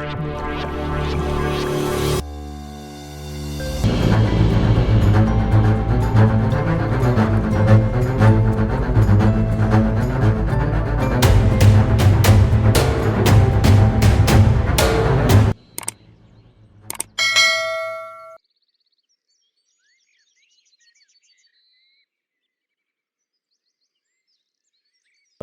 So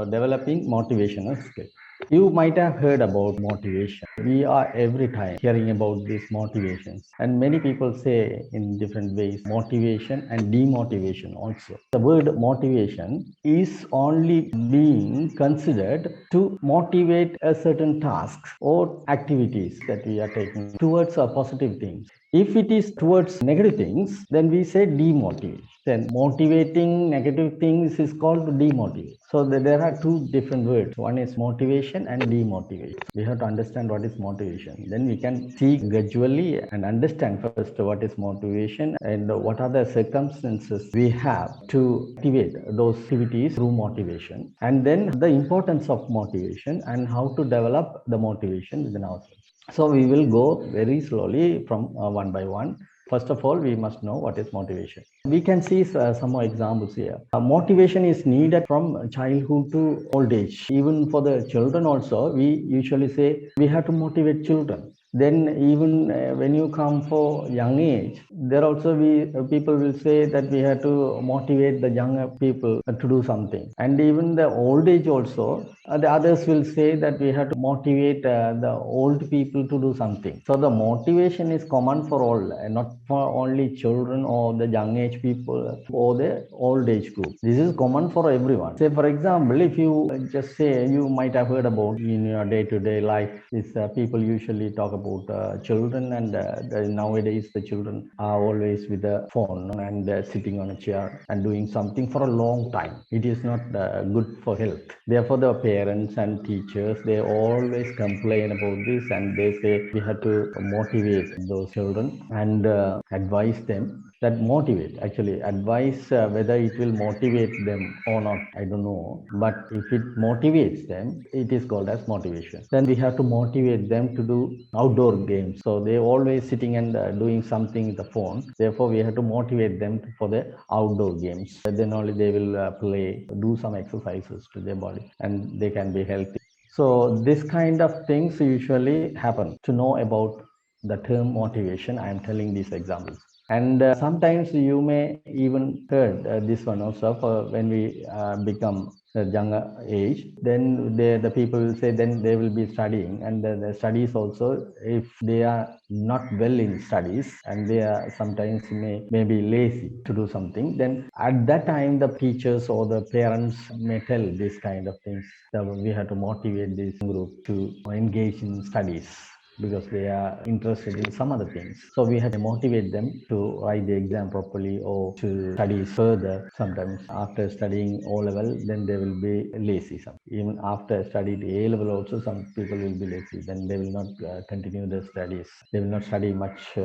developing motivational skill. You might have heard about motivation. We are every time hearing about these motivations, and many people say in different ways motivation and demotivation also. The word motivation is only being considered to motivate a certain tasks or activities that we are taking towards a positive things. If it is towards negative things, then we say demotivate. Then motivating negative things is called demotivate. So there are two different words. One is motivation and demotivation. We have to understand what is motivation. Then we can see gradually and understand first what is motivation and what are the circumstances we have to activate those activities through motivation. And then the importance of motivation and how to develop the motivation within ourselves. So we will go very slowly from one by one. First of all, we must know what is motivation. We can see some more examples here. Motivation is needed from childhood to old age. Even for the children also, we usually say we have to motivate children. Then even when you come for young age, there also we people will say that we have to motivate the younger people to do something. And even the old age also, the others will say that we have to motivate the old people to do something. So the motivation is common for all, not for only children or the young age people or the old age group. This is common for everyone. Say for example, if you just say, you might have heard about in your day-to-day life, is people usually talk about children, and nowadays the children are always with the phone and sitting on a chair and doing something for a long time. It is not good for health. Therefore the parents and teachers, they always complain about this, and they say we have to motivate those children and advise them. That motivate, actually advise, whether it will motivate them or not, I don't know, but if it motivates them, it is called as motivation. Then we have to motivate them to do outdoor games. So they always sitting and doing something with the phone. Therefore we have to motivate them for the outdoor games. Then only they will play, do some exercises to their body, and they can be healthy. So this kind of things usually happen. To know about the term motivation, I am telling these examples. And sometimes you may even heard this one also, for when we become a younger age, then the people will say then they will be studying, and the studies also, if they are not well in studies and they are sometimes may be lazy to do something, then at that time the teachers or the parents may tell this kind of things, that we have to motivate this group to engage in studies because they are interested in some other things. So we have to motivate them to write the exam properly or to study further. Sometimes after studying O level, then they will be lazy. Even after studied A level also, some people will be lazy. Then they will not continue their studies. They will not study much.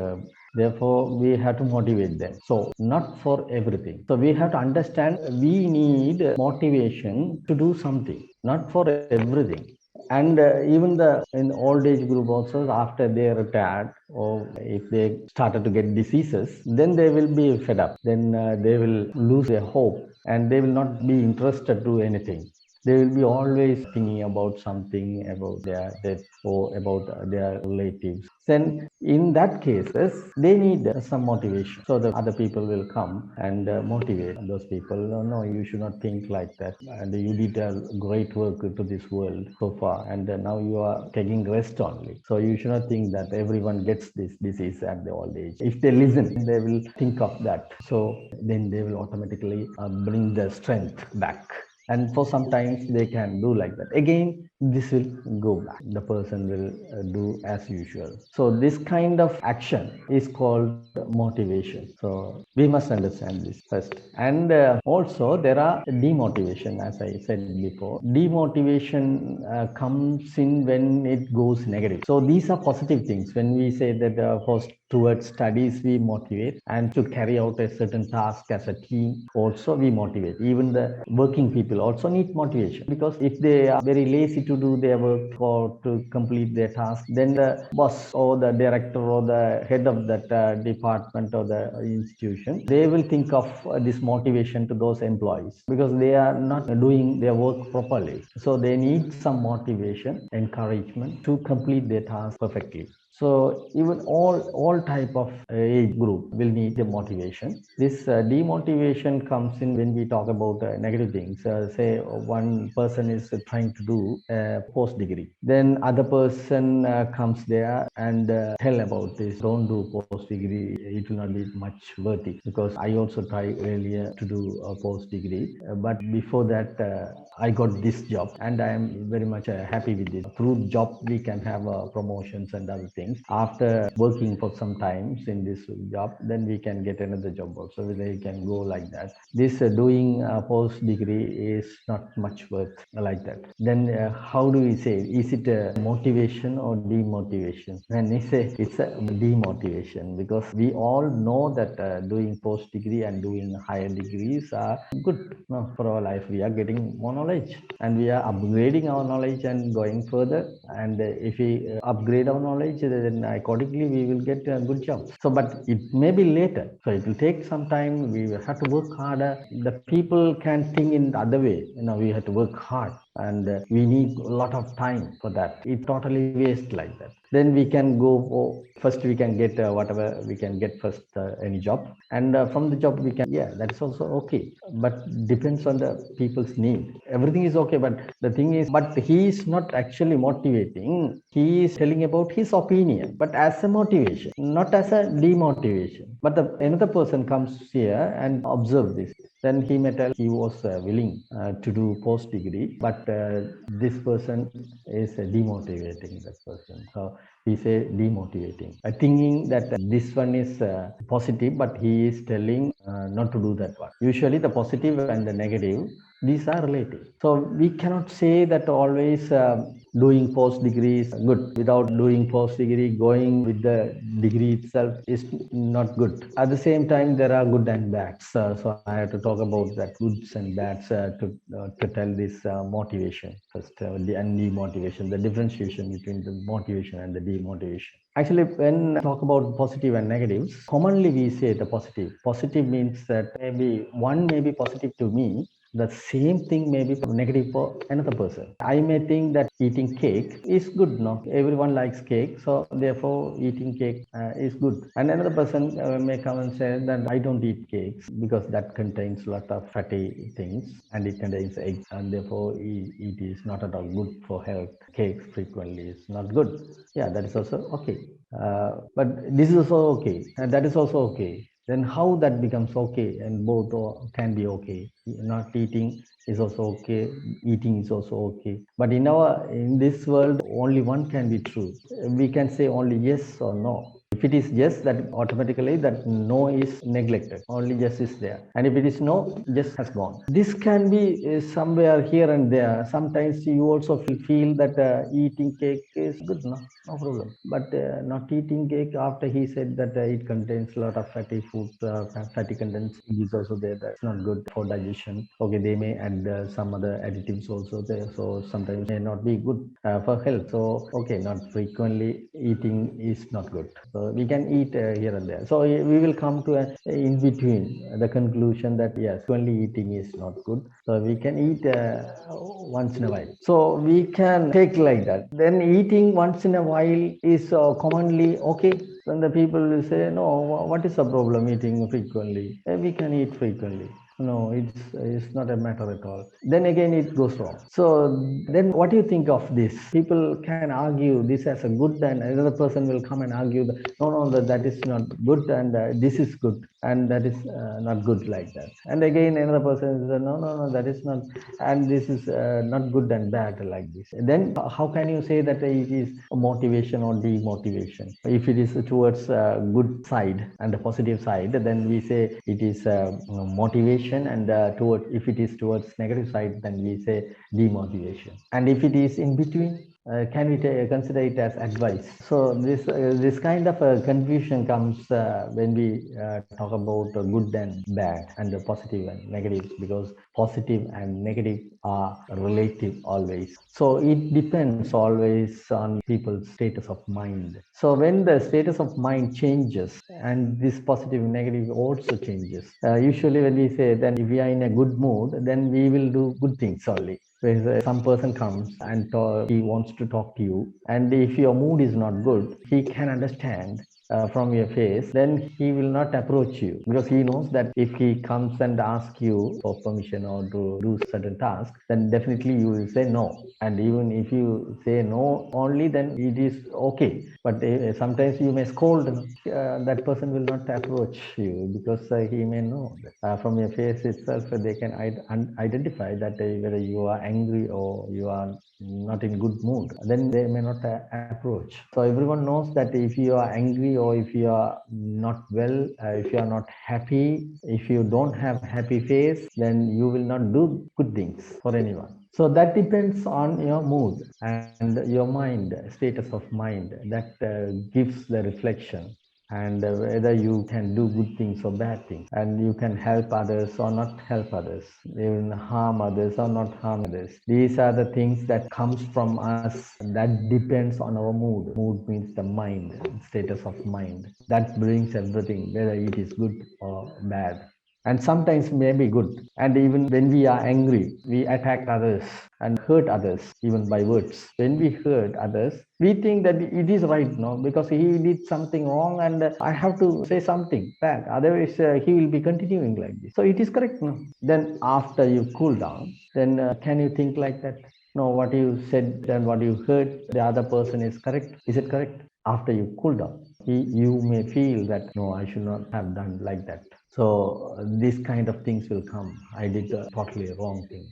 Therefore, we have to motivate them. So not for everything. So we have to understand we need motivation to do something, not for everything. And even the in old age group also, after they retired or if they started to get diseases, then they will be fed up, then they will lose their hope, and they will not be interested to anything. They will be always thinking about something, about their death or about their relatives. Then in that cases, they need some motivation. So the other people will come and motivate those people. No, no, you should not think like that. And you did a great work to this world so far, and now you are taking rest only. So you should not think that everyone gets this disease at the old age. If they listen, they will think of that. So then they will automatically bring the strength back. And for sometimes they can do like that. Again, this will go back. The person will do as usual. So this kind of action is called motivation. So we must understand this first. And also there are demotivation, as I said before. Demotivation comes in when it goes negative. So these are positive things. When we say that for towards studies we motivate, and to carry out a certain task as a team also we motivate. Even the working people also need motivation, because if they are very lazy to do their work or to complete their task, then the boss or the director or the head of that department or the institution, they will think of this motivation to those employees, because they are not doing their work properly. So they need some motivation, encouragement to complete their task perfectly. So even all type of age group will need the motivation. This demotivation comes in when we talk about negative things. Say one person is trying to do a post degree, then other person comes there and tell about this. Don't do post degree; it will not be much worthy, because I also tried earlier to do a post degree, but before that I got this job, and I am very much happy with it. Through job, we can have promotions and other things. After working for some times in this job, then we can get another job also. They can go like that. This doing a post degree is not much worth like that. Then how do we say? Is it a motivation or demotivation? When we say it's a demotivation, because we all know that doing post degree and doing higher degrees are good, no, for our life. We are getting more knowledge, and we are upgrading our knowledge and going further. And if we upgrade our knowledge, then accordingly we will get a good job. So but it may be later, so it will take some time. We will have to work harder. The people can think in the other way, we have to work hard, and we need a lot of time for that. It totally waste like that. Then we can go, first we can get whatever we can get first, any job, and from the job we can, yeah, that's also okay, but depends on the people's need. Everything is okay, but the thing is, but he is not actually motivating. He is telling about his opinion, but as a motivation, not as a demotivation. But another person comes here and observe this, then he may tell he was willing to do post degree, but this person is demotivating that person. So we say demotivating. Thinking that this one is positive, but he is telling not to do that one. Usually the positive and the negative, these are relative. So we cannot say that always doing post degree is good. Without doing post degree, going with the degree itself is not good. At the same time, there are good and bads. So I have to talk about that goods and bads to tell this motivation first, and demotivation, the differentiation between the motivation and the demotivation. Actually, when I talk about positive and negatives, commonly we say the positive. Positive means that maybe one may be positive to me, the same thing may be negative for another person. I may think that eating cake is good. No, everyone likes cake, so therefore eating cake is good. And another person may come and say that I don't eat cakes because that contains a lot of fatty things and it contains eggs, and therefore it is not at all good for health. Cakes frequently is not good. Yeah, that is also okay. But this is also okay, and that is also okay. Then how that becomes okay, and both can be okay. Not eating is also okay, eating is also okay. But in this world, only one can be true. We can say only yes or no. If it is yes, that automatically that no is neglected. Only yes is there. And if it is no, yes has gone. This can be somewhere here and there. Sometimes you also feel that eating cake is good, no problem. But not eating cake, after he said that it contains a lot of fatty food, fatty contents is also there. That's not good for digestion. Okay, they may add some other additives also there. So sometimes may not be good for health. So okay, not frequently eating is not good. So we can eat here and there. So we will come to in between the conclusion that yes, frequently eating is not good. So we can eat once in a while. So we can take like that. Then eating once in a while is commonly okay. Then the people will say, no, what is the problem eating frequently? We can eat frequently. No, it's not a matter at all. Then again, it goes wrong. So then what do you think of this? People can argue this as a good, and another person will come and argue that no, that is not good, and this is good, and that is not good like that. And again, another person says, no, that is not, and this is not good and bad like this. Then how can you say that it is a motivation or demotivation? If it is towards good side and the positive side, then we say it is motivation, and if it is towards negative side, then we say demotivation. And if it is in between, can we consider it as advice? So this kind of confusion comes when we talk about good and bad and the positive and negatives, because positive and negative are relative always. So it depends always on people's status of mind. So when the status of mind changes, and this positive and negative also changes, usually when we say, then if we are in a good mood, then we will do good things only. Where some person comes and he wants to talk to you, and if your mood is not good, he can understand from your face, then he will not approach you, because he knows that if he comes and asks you for permission or to do certain task, then definitely you will say no. And even if you say no only, then it is okay. But sometimes you may scold, that person will not approach you, because he may know that, from your face itself they can identify that whether you are angry or you are not in good mood, then they may not approach. So everyone knows that if you are angry or if you are not well, if you are not happy, if you don't have happy face, then you will not do good things for anyone. So that depends on your mood and your mind, status of mind, that gives the reflection, and whether you can do good things or bad things, and you can help others or not help others, even harm others or not harm others. These are the things that comes from us. That depends on our mood means the mind, status of mind, that brings everything, whether it is good or bad. And sometimes may be good. And even when we are angry, we attack others and hurt others, even by words. When we hurt others, we think that it is right, no, because he did something wrong, and I have to say something bad. Otherwise, he will be continuing like this. So it is correct, no? Then after you cool down, then can you think like that? No, what you said and what you heard, the other person is correct. Is it correct? After you cool down, you may feel that, no, I should not have done like that. So these kind of things will come. I did a totally wrong thing.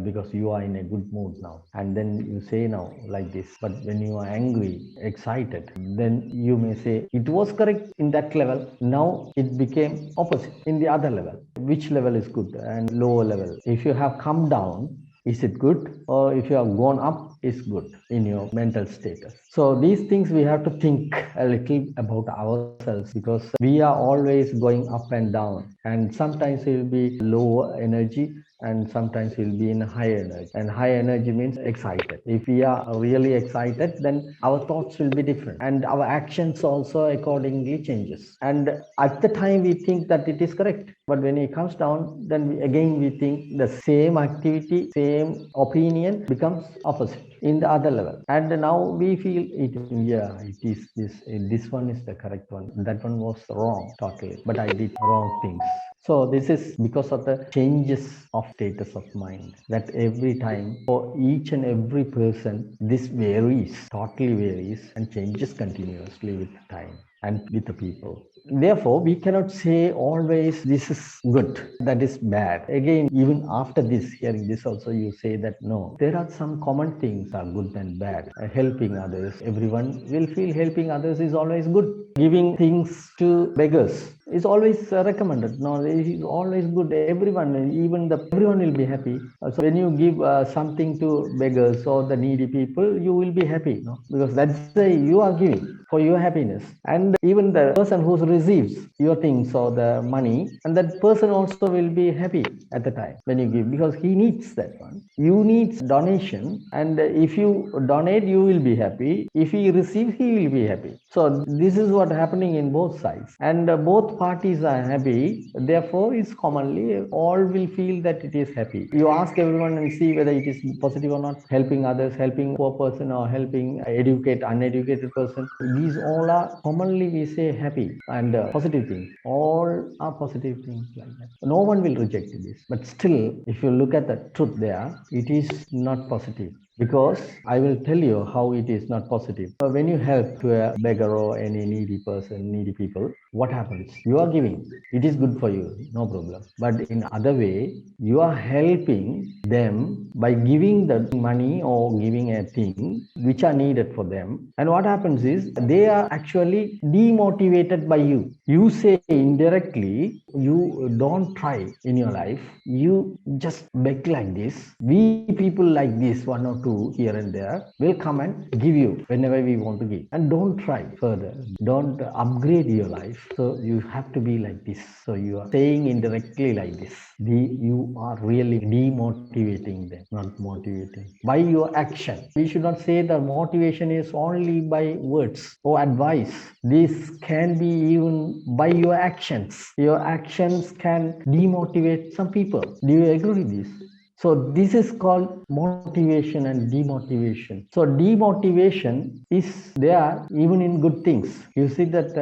Because you are in a good mood now, and then you say now like this. But when you are angry, excited, then you may say it was correct in that level, now it became opposite in the other level. Which level is good and lower level? If you have come down, is it good? Or if you have gone up, is good in your mental status? So these things we have to think a little about ourselves, because we are always going up and down, and sometimes it will be low energy, and sometimes we'll be in high energy. And high energy means excited. If we are really excited, then our thoughts will be different, and our actions also accordingly changes. And at the time we think that it is correct, but when it comes down, then we think the same activity, same opinion becomes opposite in the other level. And now we feel it, yeah, it is this one is the correct one, that one was wrong totally, but I did wrong things. So this is because of the changes of status of mind, that every time for each and every person, this varies, totally varies, and changes continuously with time and with the people. Therefore, we cannot say always this is good, that is bad. Again, even after this, hearing this also, you say that no, there are some common things are good and bad. Helping others, everyone will feel helping others is always good. Giving things to beggars is always recommended. No, it is always good. Everyone, everyone will be happy. So when you give something to beggars or the needy people, you will be happy, no? Because that's you are giving for your happiness. And even the person who receives your things or the money, and that person also will be happy at the time when you give, because he needs that one. You need donation, and if you donate, you will be happy. If he receives, he will be happy. So this is what happening in both sides, and both parties are happy. Therefore, it's commonly all will feel that it is happy. You ask everyone and see whether it is positive or not. Helping others, helping poor person, or helping uneducated person. These all are commonly we say happy and positive things. All are positive things like that. No one will reject this. But still, if you look at the truth there, it is not positive. Because I will tell you how it is not positive. When you help to a beggar or any needy person, needy people, what happens? You are giving. It is good for you, no problem. But in other way, you are helping them by giving the money or giving a thing which are needed for them. And what happens is they are actually demotivated by you. You say indirectly, you don't try in your life. You just beg like this. We people like this, 1 or 2 two here and there will come and give you whenever we want to give. And don't try further. Don't upgrade your life. So you have to be like this. So you are saying indirectly like this. You are really demotivating them, not motivating. By your action. We should not say that motivation is only by words or advice. This can be even by your actions. Your actions can demotivate some people. Do you agree with this? So this is called motivation and demotivation. So demotivation is there even in good things. You see that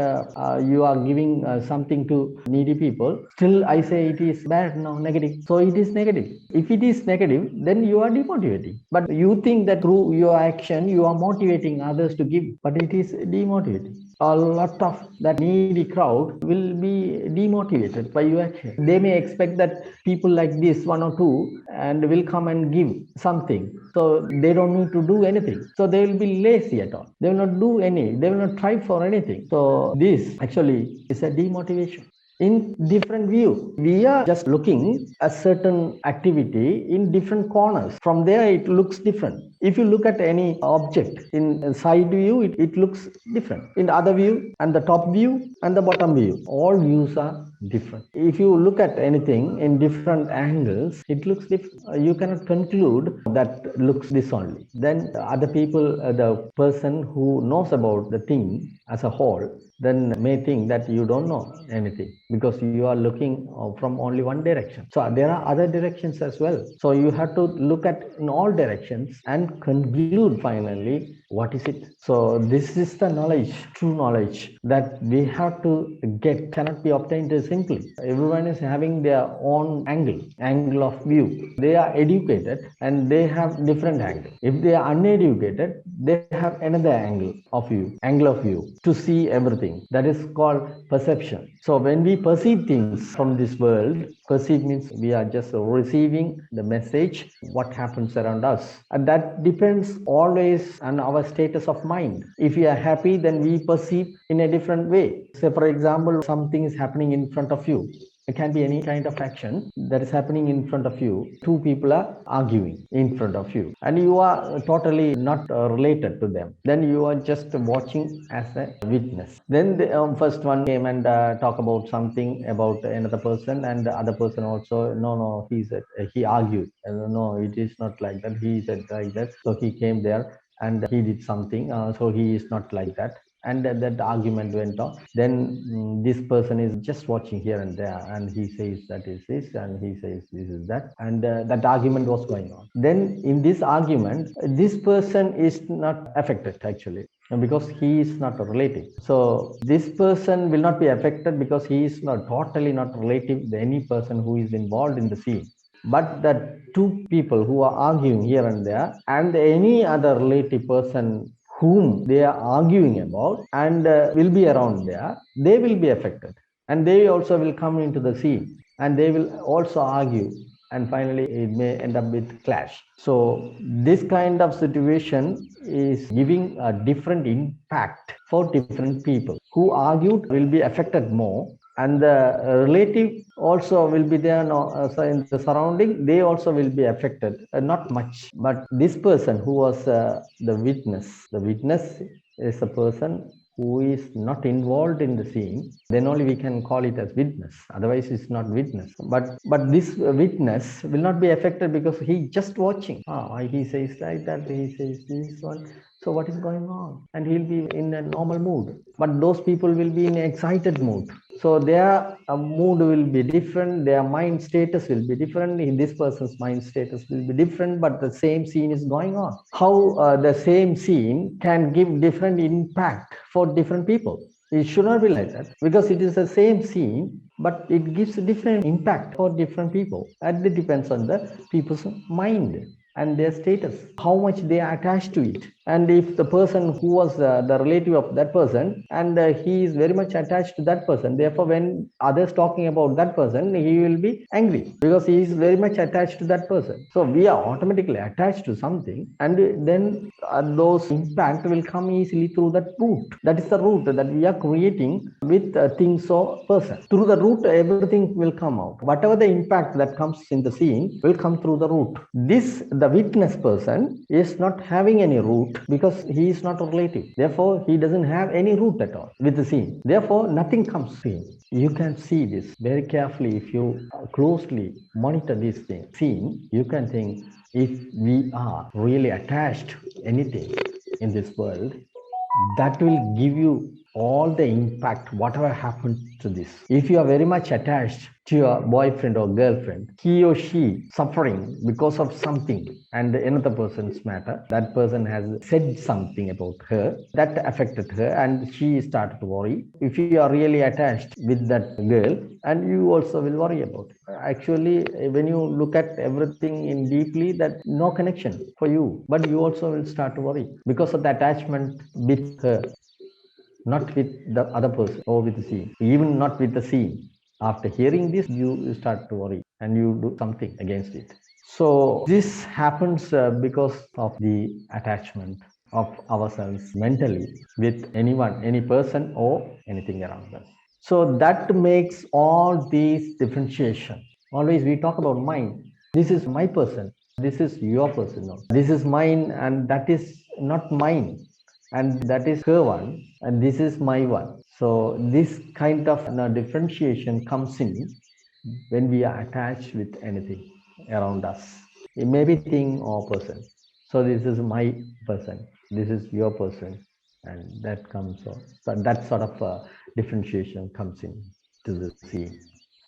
you are giving something to needy people. Still I say it is bad, no, negative. So it is negative. If it is negative, then you are demotivating. But you think that through your action, you are motivating others to give. But it is demotivating. A lot of that needy crowd will be demotivated by your action. They may expect that people like this, one or two, and will come and give something. So they don't need to do anything. So they will be lazy at all. They will not do any. They will not try for anything. So this actually is a demotivation. In different view, we are just looking a certain activity in different corners. From there it looks different. If you look at any object in side view, it looks different. In other view and the top view and the bottom view, all views are different. If you look at anything in different angles, it looks different. You cannot conclude that looks this only. Then other people, the person who knows about the thing as a whole, then may think that you don't know anything because you are looking from only one direction. So there are other directions as well. So you have to look at in all directions and conclude finally what is it. So this is the knowledge, true knowledge that we have to get, cannot be obtained simply. Everyone is having their own angle of view. They are educated and they have different angle. If they are uneducated, they have another angle of view to see everything. That is called perception. So when we perceive things from this world, perceive means we are just receiving the message, what happens around us. And that depends always on our status of mind. If we are happy, then we perceive in a different way. Say, for example, something is happening in front of you. It can be any kind of action that is happening in front of you. Two people are arguing in front of you and you are totally not related to them. Then you are just watching as a witness. Then the first one came and talk about something about another person, and the other person also, no, he argued. No, it is not like that. He said like that. So he came there and he did something. So he is not like that. And that argument went on. Then this person is just watching here and there, and he says that is this, and he says this is that, and that argument was going on. Then in this argument, this person is not affected actually, because he is not a relative. So this person will not be affected because he is not totally not relative to any person who is involved in the scene. But that two people who are arguing here and there, and any other relative person whom they are arguing about and will be around there, they will be affected, and they also will come into the scene and they will also argue, and finally it may end up with clash. So this kind of situation is giving a different impact for different people. Who argued will be affected more, and the relative also will be there so in the surrounding, they also will be affected, not much. But this person who was the witness is a person who is not involved in the scene, then only we can call it as witness. Otherwise it's not witness. But this witness will not be affected because he just watching. He says like that, he says this one. So what is going on? And he'll be in a normal mood. But those people will be in an excited mood. So their mood will be different. Their mind status will be different. In this person's mind status will be different, but the same scene is going on. How the same scene can give different impact for different people? It should not be like that, because it is the same scene, but it gives a different impact for different people. And it depends on the people's mind and their status, how much they are attached to it. And if the person who was the relative of that person, and he is very much attached to that person, therefore when others talking about that person, he will be angry because he is very much attached to that person. So we are automatically attached to something, and then those impact will come easily through that root. That is the root that we are creating with things or person. Through the root, everything will come out. Whatever the impact that comes in the scene will come through the root. The the witness person is not having any root because he is not a relative. Therefore, he doesn't have any root at all with the scene. Therefore, nothing comes to him. You can see this very carefully if you closely monitor this thing. Scene, you can think if we are really attached to anything in this world, that will give you all the impact whatever happened to this. If you are very much attached to your boyfriend or girlfriend, he or she suffering because of something and another person's matter, that person has said something about her that affected her and she started to worry. If you are really attached with that girl, and you also will worry about it. Actually, when you look at everything in deeply, that no connection for you, but you also will start to worry because of the attachment with her, not with the other person or with the scene, even not with the scene. After hearing this, you start to worry and you do something against it. So this happens because of the attachment of ourselves mentally with anyone, any person, or anything around us. So that makes all these differentiation. Always we talk about mind. This is my person. This is your person. No. This is mine, and that is not mine, and that is her one, and this is my one. So this kind of differentiation comes in when we are attached with anything around us. It may be thing or person. So this is my person. This is your person, and that comes on. So that sort of differentiation comes in to the scene.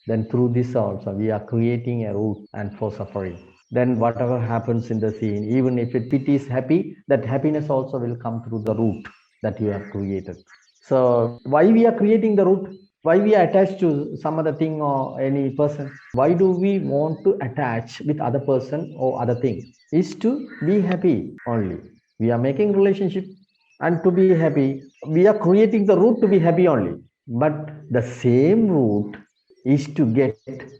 Then through this also we are creating a root and for suffering. Then whatever happens in the scene, even if it is happy, that happiness also will come through the root that you have created. So why we are creating the root? Why we are attached to some other thing or any person? Why do we want to attach with other person or other thing? Is to be happy only. We are making relationship and to be happy. We are creating the root to be happy only. But the same root is to get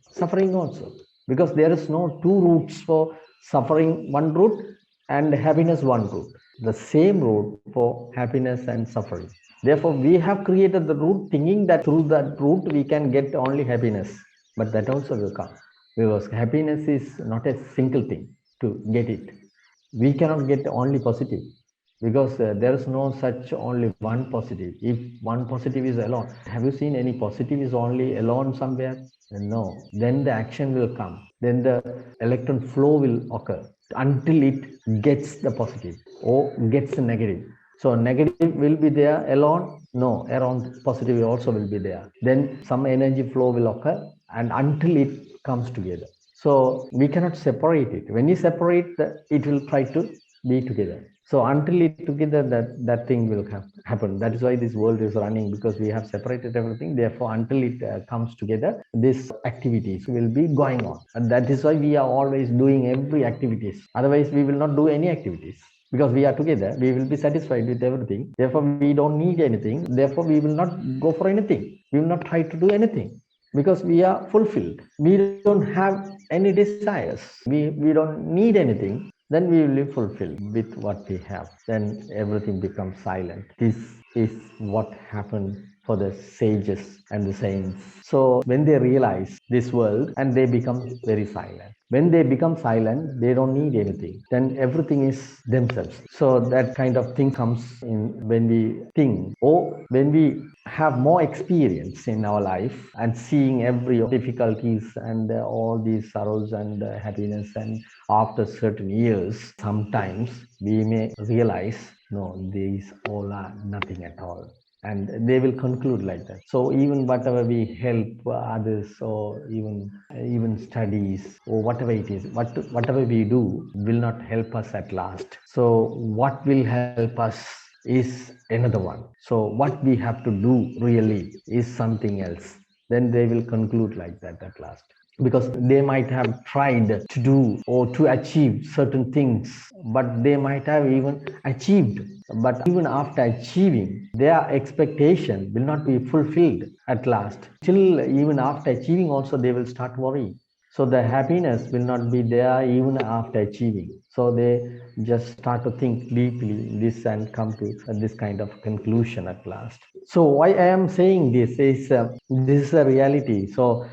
suffering also, because there is no two roots for suffering, one root, and happiness one root. The same root for happiness and suffering. Therefore, we have created the root thinking that through that root we can get only happiness. But that also will come, because happiness is not a single thing to get it. We cannot get only positive, because there is no such only one positive. If one positive is alone, have you seen any positive is only alone somewhere? No. Then the action will come. Then the electron flow will occur until it gets the positive or gets the negative. So negative will be there alone? No, around positive also will be there. Then some energy flow will occur, and until it comes together. So we cannot separate it. When you separate, it will try to be together. So until it together, that thing will happen. That is why this world is running, because we have separated everything. Therefore, until it comes together, these activities will be going on. And that is why we are always doing every activities. Otherwise, we will not do any activities. Because we are together, we will be satisfied with everything. Therefore, we don't need anything. Therefore, we will not go for anything. We will not try to do anything, because we are fulfilled. We don't have any desires. We don't need anything. Then we will be fulfilled with what we have. Then everything becomes silent. This is what happened for the sages and the saints. So when they realize this world, and they become very silent. When they become silent, they don't need anything. Then everything is themselves. So that kind of thing comes in when we think, or when we have more experience in our life and seeing every difficulties and all these sorrows and happiness, and after certain years, sometimes we may realize, no, these all are nothing at all. And they will conclude like that. So even whatever we help others, or even studies, or whatever it is, whatever we do will not help us at last. So what will help us is another one. So what we have to do really is something else. Then they will conclude like that at last, because they might have tried to do or to achieve certain things, but they might have even achieved. But even after achieving, their expectation will not be fulfilled at last. Still, even after achieving also, they will start worrying. So the happiness will not be there even after achieving. So they just start to think deeply this and come to this kind of conclusion at last. So why I am saying this is this is a reality. So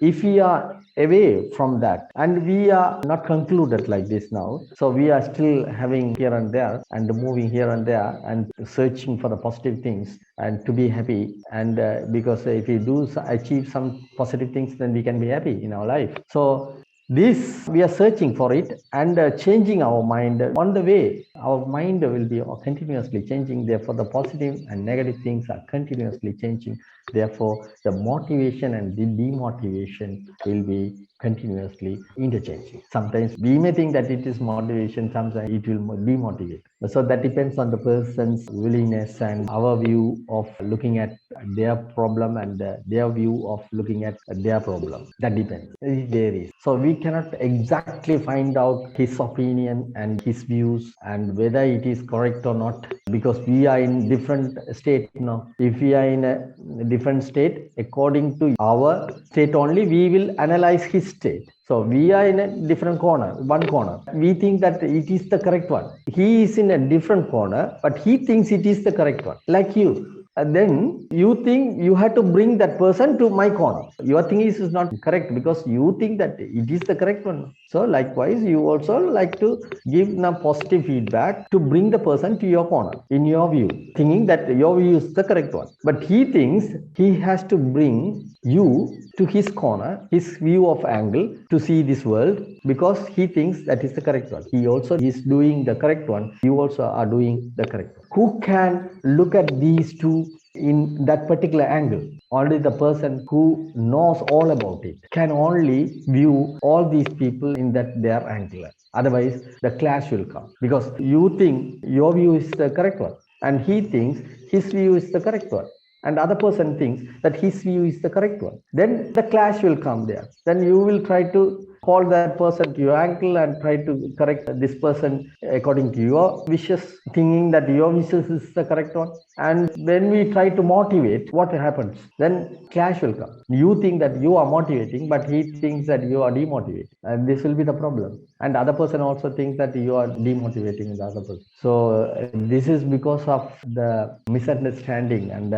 if we are away from that, and we are not concluded like this now. So we are still having here and there and moving here and there and searching for the positive things and to be happy. And because if we do achieve some positive things, then we can be happy in our life. So this we are searching for it and changing our mind on the way. Our mind will be continuously changing. Therefore, the positive and negative things are continuously changing. Therefore, the motivation and the demotivation will be continuously interchanging. Sometimes we may think that it is motivation, sometimes it will demotivate. So that depends on the person's willingness and our view of looking at their problem and their view of looking at their problem. That depends. It varies. So we cannot exactly find out his opinion and his views and whether it is correct or not, because we are in different state now. If we are in a different state, according to our state only, we will analyze his state. So we are in a different corner, one corner. We think that it is the correct one. He is in a different corner, but he thinks it is the correct one, like you. And then you think you have to bring that person to my corner. Your thing is not correct because you think that it is the correct one. So likewise, you also like to give a positive feedback to bring the person to your corner in your view, thinking that your view is the correct one. But he thinks he has to bring you to his corner, his view of angle to see this world, because he thinks that is the correct one. He also is doing the correct one. You also are doing the correct one. Who can look at these two in that particular angle? Only the person who knows all about it can only view all these people in that their angle. Otherwise, the clash will come, because you think your view is the correct one and he thinks his view is the correct one, and the other person thinks that his view is the correct one. Then the clash will come there. Then you will try to call that person to your ankle and try to correct this person according to your wishes, thinking that your wishes is the correct one. And when we try to motivate, what happens? Then clash will come. You think that you are motivating, but he thinks that you are demotivating, and this will be the problem. And the other person also thinks that you are demotivating the other person. So this is because of the misunderstanding and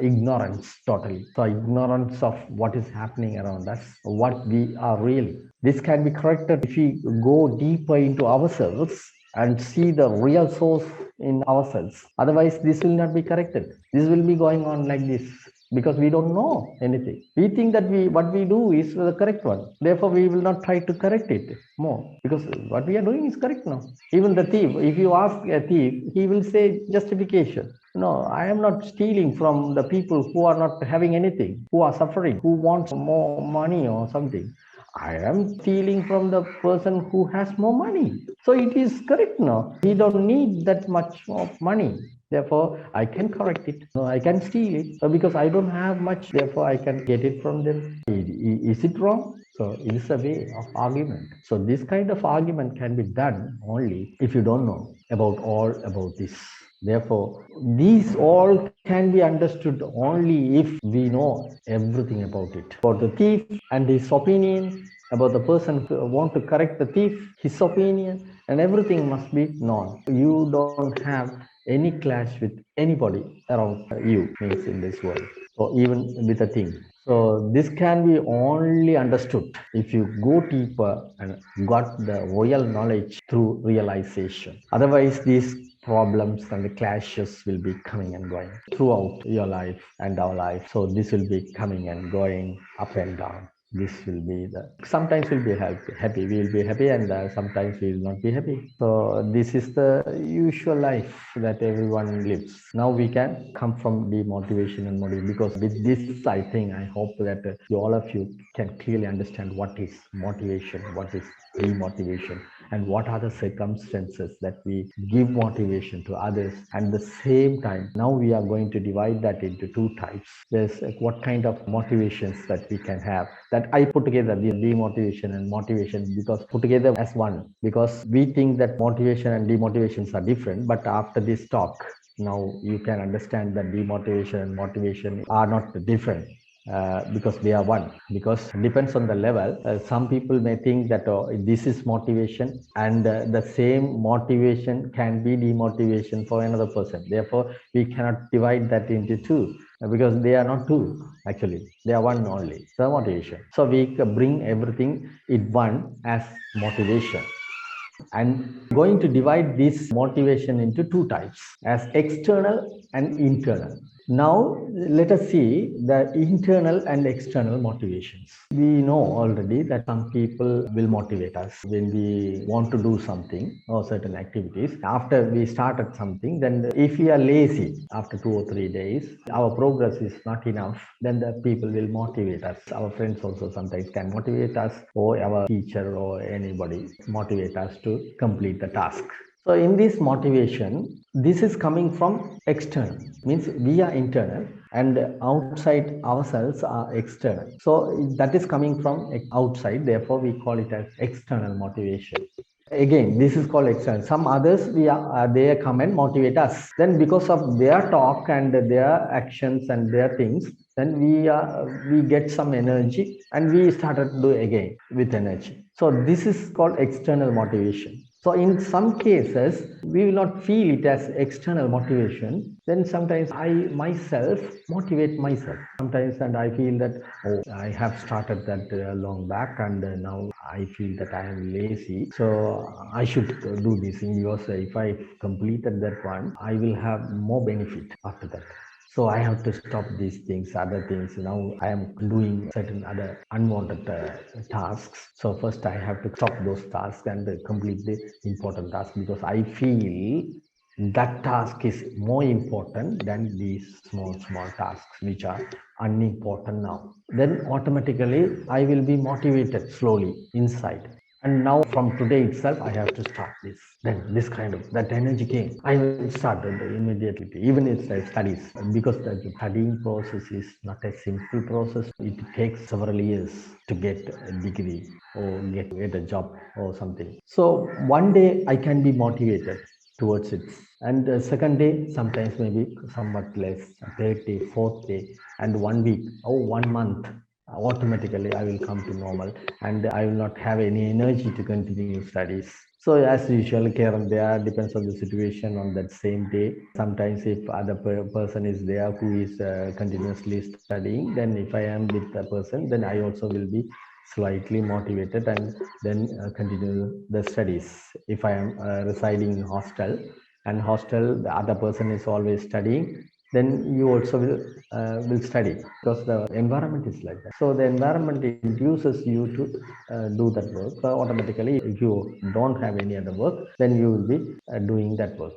ignorance totally. So ignorance of what is happening around us, what we are really. This can be corrected if we go deeper into ourselves and see the real source in ourselves. Otherwise, this will not be corrected. This will be going on like this because we don't know anything. We think that what we do is the correct one. Therefore, we will not try to correct it more, because what we are doing is correct now. Even the thief, if you ask a thief, he will say justification. No, I am not stealing from the people who are not having anything, who are suffering, who wants more money or something. I am stealing from the person who has more money. So it is correct now. He don't need that much of money. Therefore, I can correct it. No, I can steal it because I don't have much. Therefore, I can get it from them. Is it wrong? So it is a way of argument. So this kind of argument can be done only if you don't know all about this. Therefore, these all can be understood only if we know everything about it. For the thief and his opinion, about the person who want to correct the thief, his opinion, and everything must be known. You don't have any clash with anybody around you, means in this world, or even with a thing. So this can be only understood if you go deeper and got the real knowledge through realization. Otherwise, these problems and the clashes will be coming and going throughout your life and our life. So this will be coming and going up and down. This will be sometimes we'll be happy, we will be happy, and sometimes we will not be happy. So this is the usual life that everyone lives. Now we can come from demotivation and motivation, because with this I hope that all of you can clearly understand what is motivation, what is demotivation, and what are the circumstances that we give motivation to others. And the same time, now we are going to divide that into two types. There's what kind of motivations that we can have, that I put together the demotivation and motivation, because put together as one, because we think that motivation and demotivations are different. But after this talk, now you can understand that demotivation and motivation are not different. Because they are one, because it depends on the level. Some people may think that this is motivation, and the same motivation can be demotivation for another person. Therefore, we cannot divide that into two. because they are not two, actually, they are one only, the motivation. So we bring everything in one as motivation, and going to divide this motivation into two types as external and internal. Now let us see the internal and external motivations. We know already that some people will motivate us when we want to do something or certain activities. After we started something, then if we are lazy after 2 or 3 days, our progress is not enough, then the people will motivate us. Our friends also sometimes can motivate us, or our teacher or anybody motivate us to complete the task. So in this motivation, this is coming from external, means we are internal, and outside ourselves are external. So that is coming from outside, therefore we call it as external motivation. Again, this is called external. Some others, they come and motivate us. Then because of their talk and their actions and their things, then we get some energy and we started to do again with energy. So this is called external motivation. So in some cases, we will not feel it as external motivation. Then sometimes I myself motivate myself sometimes, and I feel that, oh, I have started that long back, and now I feel that I am lazy. So I should do this thing, because if I completed that one, I will have more benefit after that. So I have to stop these things, other things. Now I am doing certain other unwanted tasks. So first I have to stop those tasks and complete the important task, because I feel that task is more important than these small tasks which are unimportant now. Then automatically I will be motivated slowly inside. And now from today itself, I have to start this. Then this kind of that energy came. I will start immediately, even if I studies, because the studying process is not a simple process. It takes several years to get a degree or get a job or something. So one day I can be motivated towards it, and the second day sometimes maybe somewhat less, third day, fourth day, and 1 week or 1 month, automatically I will come to normal, and I will not have any energy to continue studies. So as usual, here and there, depends on the situation on that same day. Sometimes if other person is there who is continuously studying, then if I am with the person, then I also will be slightly motivated, and then continue the studies. If I am residing in hostel, and hostel the other person is always studying, then you also will study, because the environment is like that. So the environment induces you to do that work. So automatically, if you don't have any other work, then you will be doing that work.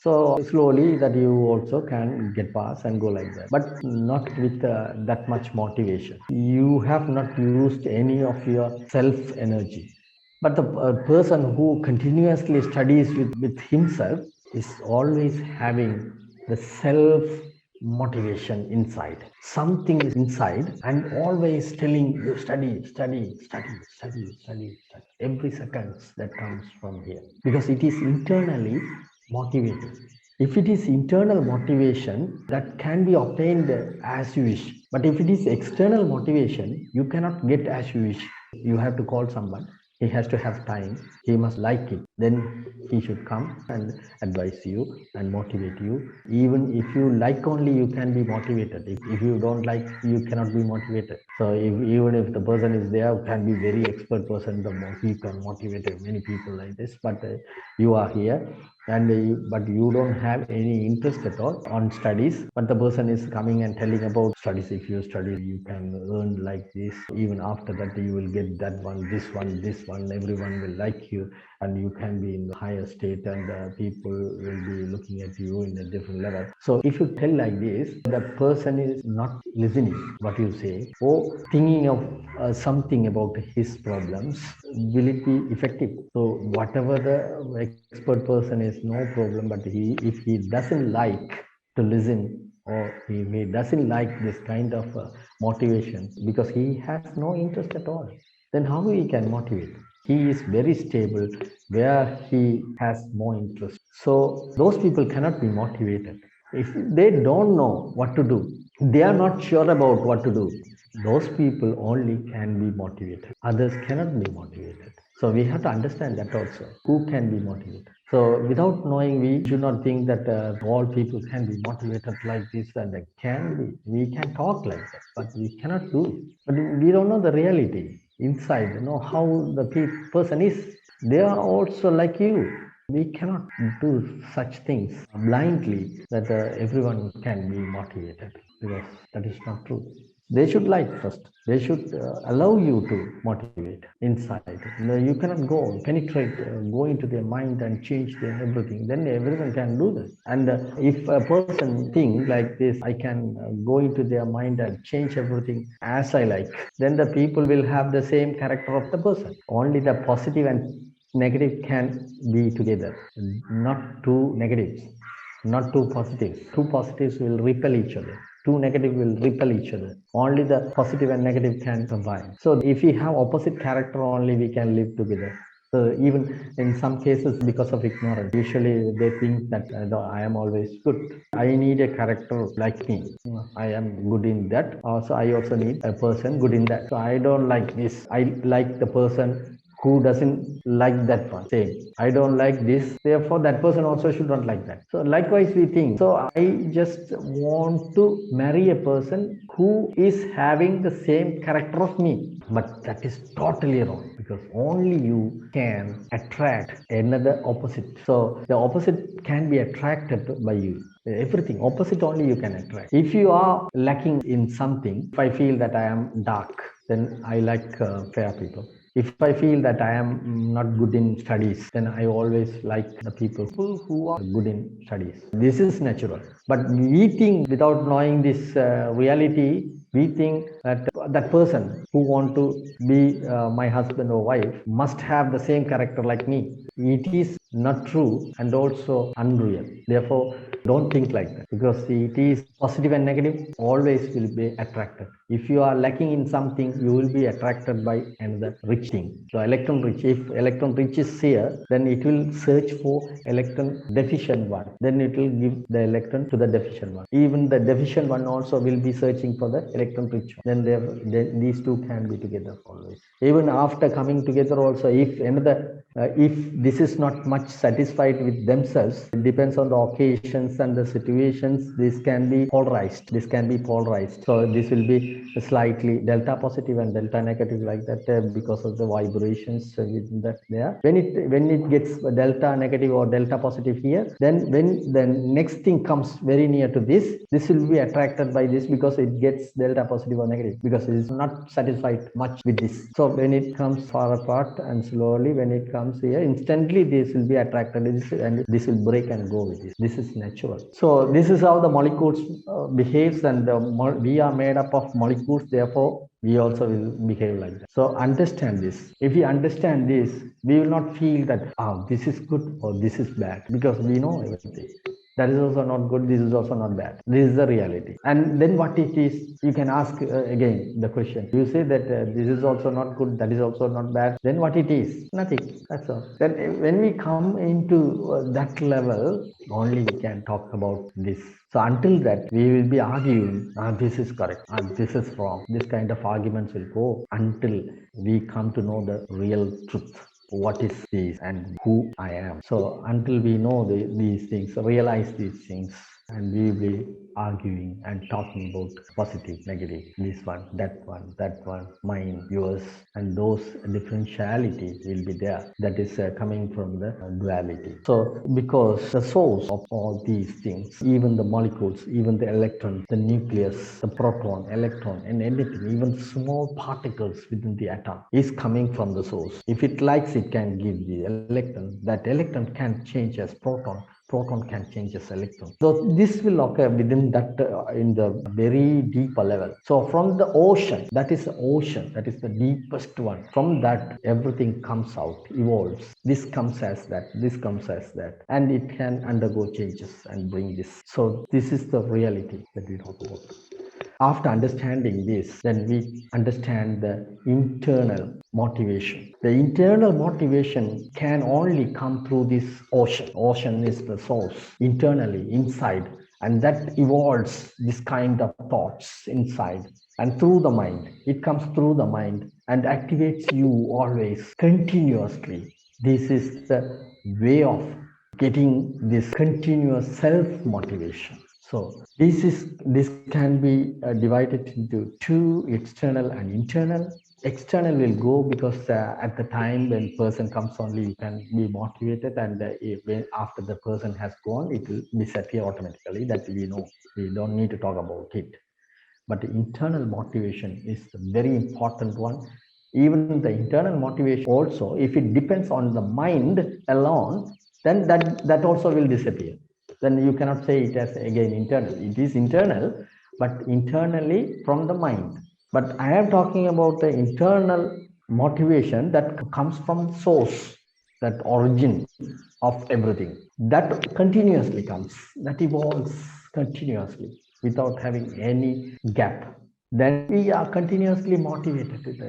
So slowly that you also can get past and go like that, but not with that much motivation. You have not used any of your self energy. But the person who continuously studies with himself is always having the self motivation inside. Something is inside and always telling you study, study, study, study, study, study. Every second that comes from here, because it is internally motivating. If it is internal motivation, that can be obtained as you wish. But if it is external motivation, you cannot get as you wish. You have to call someone. He has to have time. He must like it. Then he should come and advise you and motivate you. Even if you like only, you can be motivated. If you don't like, you cannot be motivated. So even if the person is there, can be very expert person, he can motivate many people like this. But you are here, and but you don't have any interest at all on studies, but the person is coming and telling about studies. If you study, you can earn like this, even after that you will get that one, this one, everyone will like you, and you can be in the higher state, and people will be looking at you in a different level. So if you tell like this, the person is not listening what you say, or thinking of something about his problems. Will it be effective? So whatever the expert person is, no problem, but if he doesn't like to listen, or he doesn't like this kind of motivation, because he has no interest at all, then how he can motivate? He is very stable where he has more interest. So those people cannot be motivated. If they don't know what to do, they are not sure about what to do, those people only can be motivated. Others cannot be motivated. So we have to understand that also. Who can be motivated? So without knowing, we should not think that all people can be motivated like this, and they can be. We can talk like that, but we cannot do it. But we don't know the reality inside, how the person is. They are also like you. We cannot do such things blindly that everyone can be motivated, because that is not true. They should like first. They should allow you to motivate inside. You cannot go penetrate, go into their mind and change their everything. Then everyone can do this. And if a person think like this, I can go into their mind and change everything as I like, then the people will have the same character of the person. Only the positive and negative can be together, not two negatives, not two positives. Two positives will repel each other. Two negative will repel each other. Only the positive and negative can combine. So if we have opposite character, only we can live together. So even in some cases, because of ignorance, usually they think that I am always good. I need a character like me. I am good in that. Also, I also need a person good in that. So I don't like this. I like the person who doesn't like that one. Same. I don't like this. Therefore, that person also should not like that. So likewise, we think. So I just want to marry a person who is having the same character of me. But that is totally wrong, because only you can attract another opposite. So the opposite can be attracted by you. Everything opposite only you can attract. If you are lacking in something, if I feel that I am dark, then I like fair people. If I feel that I am not good in studies, then I always like the people who are good in studies. This is natural. But we think, without knowing this reality, we think that that person who want to be my husband or wife must have the same character like me. It is not true and also unreal. Therefore, don't think like that, because it is positive and negative always will be attracted. If you are lacking in something, you will be attracted by another rich thing. So electron rich, if electron rich is here, then it will search for electron deficient one. Then it will give the electron to the deficient one. Even the deficient one also will be searching for the electron rich one. Then these two can be together always. Even after coming together also, if this is not much satisfied with themselves, it depends on the occasions and the situations. This can be polarized. So this will be slightly delta positive and delta negative, like that, because of the vibrations within that there. When it gets delta negative or delta positive here, then when the next thing comes very near to this will be attracted by this, because it gets delta positive or negative, because it is not satisfied much with this. So when it comes far apart and slowly, when it comes here, instantly this will be attracted, and this will break and go with this. This is natural. So this is how the molecules behaves, and we are made up of molecules. Therefore, we also will behave like that. So understand this. If we understand this, we will not feel that this is good or this is bad, because we know everything. That is also not good. This is also not bad. This is the reality. And then what it is, you can ask again the question. You say that this is also not good, that is also not bad. Then what it is? Nothing. That's all. Then when we come into that level, only we can talk about this. So until that, we will be arguing, this is correct, this is wrong. This kind of arguments will go until we come to know the real truth. What is this and who I am? So until we know these things, realize these things, and we will be arguing and talking about positive, negative, this one, that one, mine, yours, and those differentiality will be there. That is coming from the duality. So because the source of all these things, even the molecules, even the electron, the nucleus, the proton, electron, and anything, even small particles within the atom, is coming from the source. If it likes, it can give the electron. That electron can change as proton can change as electron. So this will occur within that in the very deeper level. So from the ocean, that is the deepest one. From that, everything comes out, evolves. This comes as that, and it can undergo changes and bring this. So this is the reality that we talk about. After understanding this, then we understand the internal motivation. The internal motivation can only come through this ocean. Ocean is the source, internally, inside, and that evolves this kind of thoughts inside and through the mind. It comes through the mind and activates you always continuously. This is the way of getting this continuous self motivation. So this can be divided into two, external and internal. External will go because at the time when person comes only you can be motivated, and after the person has gone it will disappear automatically. That we know, we don't need to talk about it. But the internal motivation is a very important one. Even the internal motivation also, if it depends on the mind alone, then that also will disappear. Then you cannot say it as again internal. It is internal, but internally from the mind. But I am talking about the internal motivation that comes from source, that origin of everything, that continuously comes, that evolves continuously without having any gap. Then we are continuously motivated with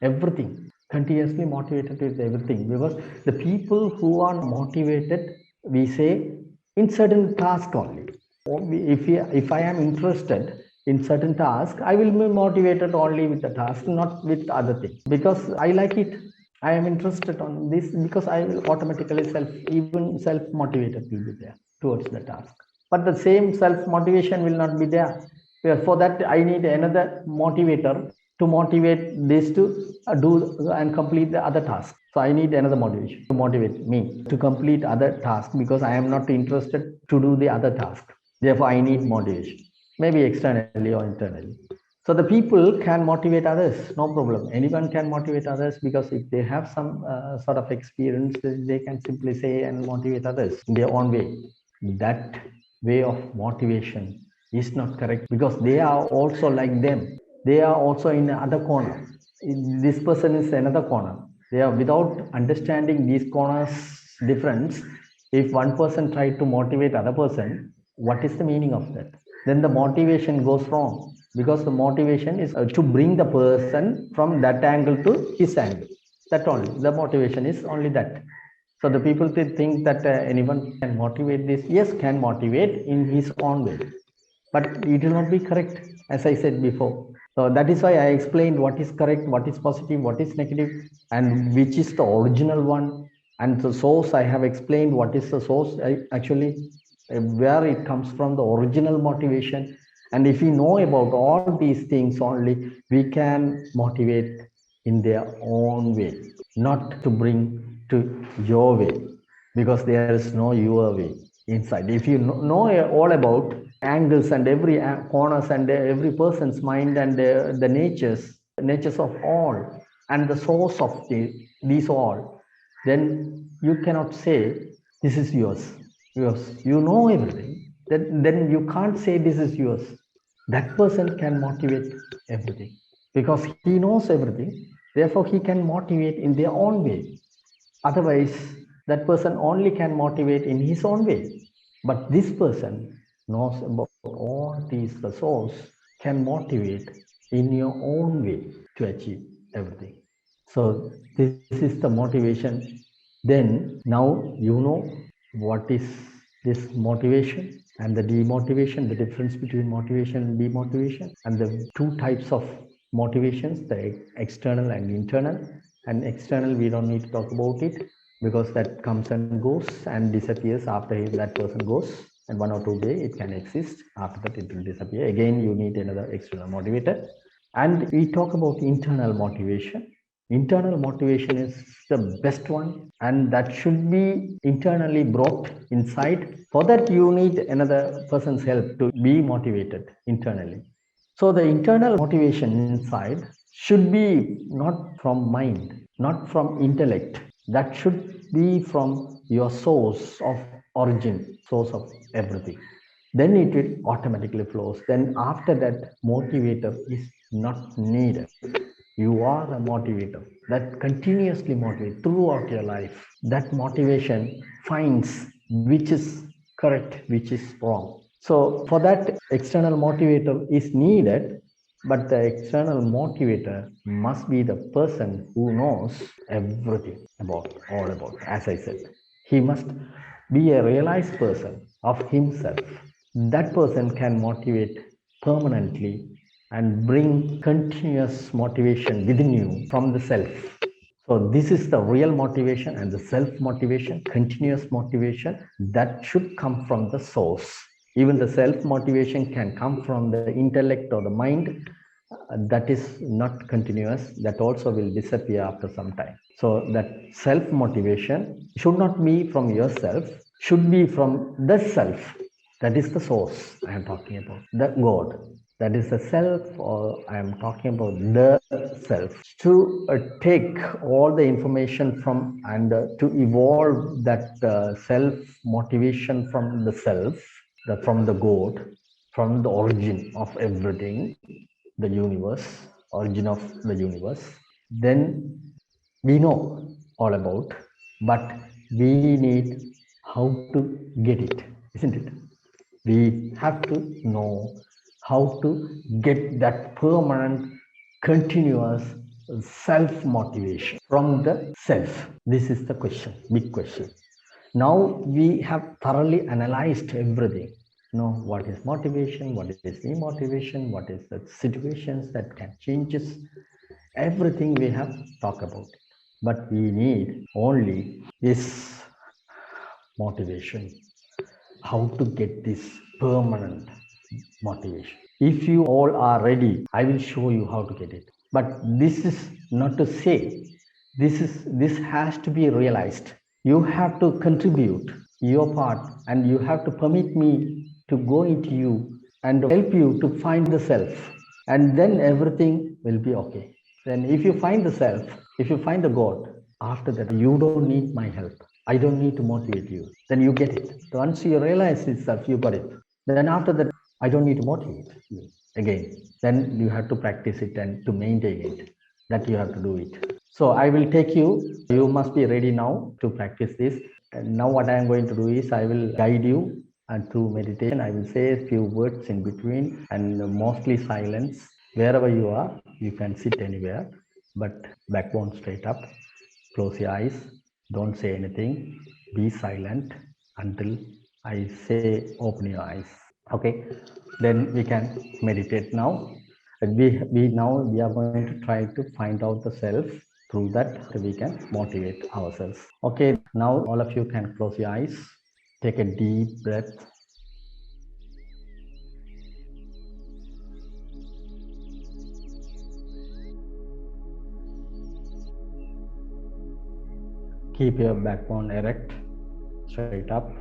everything, continuously motivated with everything. Because the people who are motivated, we say, in certain task only. If I am interested in certain task, I will be motivated only with the task, not with other things, because I like it. I am interested on this because I will automatically even self motivated will be there towards the task. But the same self motivation will not be there. For that I need another motivator to motivate this to do and complete the other task. So I need another motivation to motivate me to complete other task, because I am not interested to do the other task. Therefore I need motivation, maybe externally or internally. So the people can motivate others, no problem. Anyone can motivate others, because if they have some sort of experience, they can simply say and motivate others in their own way. That way of motivation is not correct, because they are also like them. They are also in another corner. This person is another corner. They are, without understanding these corners difference, if one person tried to motivate other person, what is the meaning of that? Then the motivation goes wrong, because the motivation is to bring the person from that angle to his angle. That only, the motivation is only that. So the people think that anyone can motivate this. Yes, can motivate in his own way, but it will not be correct, as I said before. So that is why I explained what is correct, what is positive, what is negative, and which is the original one. And the source, I have explained what is the source actually, where it comes from, the original motivation. And if we know about all these things only, we can motivate in their own way, not to bring to your way, because there is no your way inside. If you know all about angles and every corners and every person's mind and the natures of all, and the source of these all, then you cannot say this is yours. You know everything. Then you can't say this is yours. That person can motivate everything, because he knows everything. Therefore he can motivate in their own way. Otherwise, that person only can motivate in his own way. But this person knows about all these, the source, can motivate in your own way to achieve everything. So this is the motivation. Then now you know what is this motivation and the demotivation, the difference between motivation and demotivation, and the two types of motivations, the external and internal. And external, we don't need to talk about it, because that comes and goes and disappears after that person goes, and 1 or 2 days it can exist. After that it will disappear again. You need another external motivator. And we talk about internal motivation. Internal motivation is the best one, and that should be internally brought inside. For that you need another person's help to be motivated internally. So the internal motivation inside should be not from mind, not from intellect. That should be from your source of origin, source of everything. Then it will automatically flows. Then after that, motivator is not needed. You are a motivator that continuously motivates throughout your life. That motivation finds which is correct, which is wrong. So for that, external motivator is needed, but the external motivator must be the person who knows everything about, all about, as I said. He must be a realized person of himself. That person can motivate permanently and bring continuous motivation within you from the self. So this is the real motivation, and the self motivation, continuous motivation, that should come from the source. Even the self motivation can come from the intellect or the mind. That is not continuous. That also will disappear after some time. So that self motivation should not be from yourself, should be from the self. That is the source I am talking about, the God. That is the self, or I am talking about the self. To take all the information from and to evolve that self motivation from the self, from the God, from the origin of everything, the universe, origin of the universe, then we know all about, but we need how to get it, isn't it? We have to know how to get that permanent, continuous self motivation from the self. This is the question, big question. Now we have thoroughly analyzed everything. Know what is motivation, what is demotivation, what is the situations that can changes. Everything we have talked about. But we need only this motivation. How to get this permanent motivation. If you all are ready, I will show you how to get it. But this is not to say, this has to be realized. You have to contribute your part, and you have to permit me to go into you and help you to find the self, and then everything will be okay. Then if you find the self, if you find the God, after that you don't need my help. I don't need to motivate you. Then you get it. Once you realize itself, you got it. Then after that, I don't need to motivate you again. Then you have to practice it and to maintain it. That you have to do it. So I will take you. You must be ready now to practice this. And now what I am going to do is I will guide you, and through meditation I will say a few words in between, and mostly silence. Wherever you are, you can sit anywhere, but backbone straight up. Close your eyes. Don't say anything. Be silent until I say open your eyes. Okay. Then we can meditate now. We are going to try to find out the self. Through that we can motivate ourselves. Okay. Now all of you can close your eyes. Take a deep breath. Keep your backbone erect, straight up.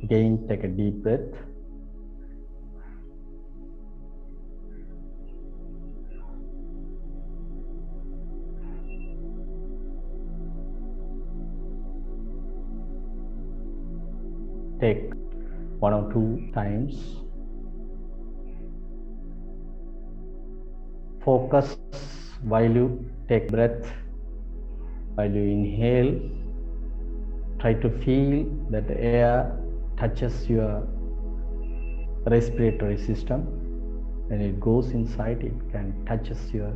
Again, take a deep breath. Take 1 or 2 times. Focus while you take breath. While you inhale, try to feel that the air touches your respiratory system. When it goes inside, it can touches your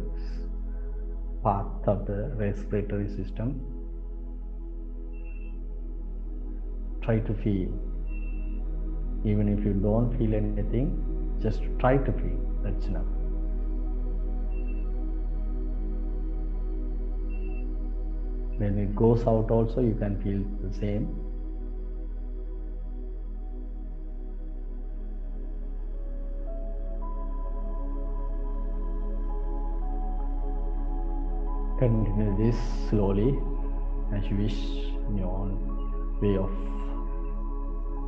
path of the respiratory system. Try to feel. Even if you don't feel anything, just try to feel. That's enough. When it goes out also, you can feel the same. Continue this slowly as you wish in your own way of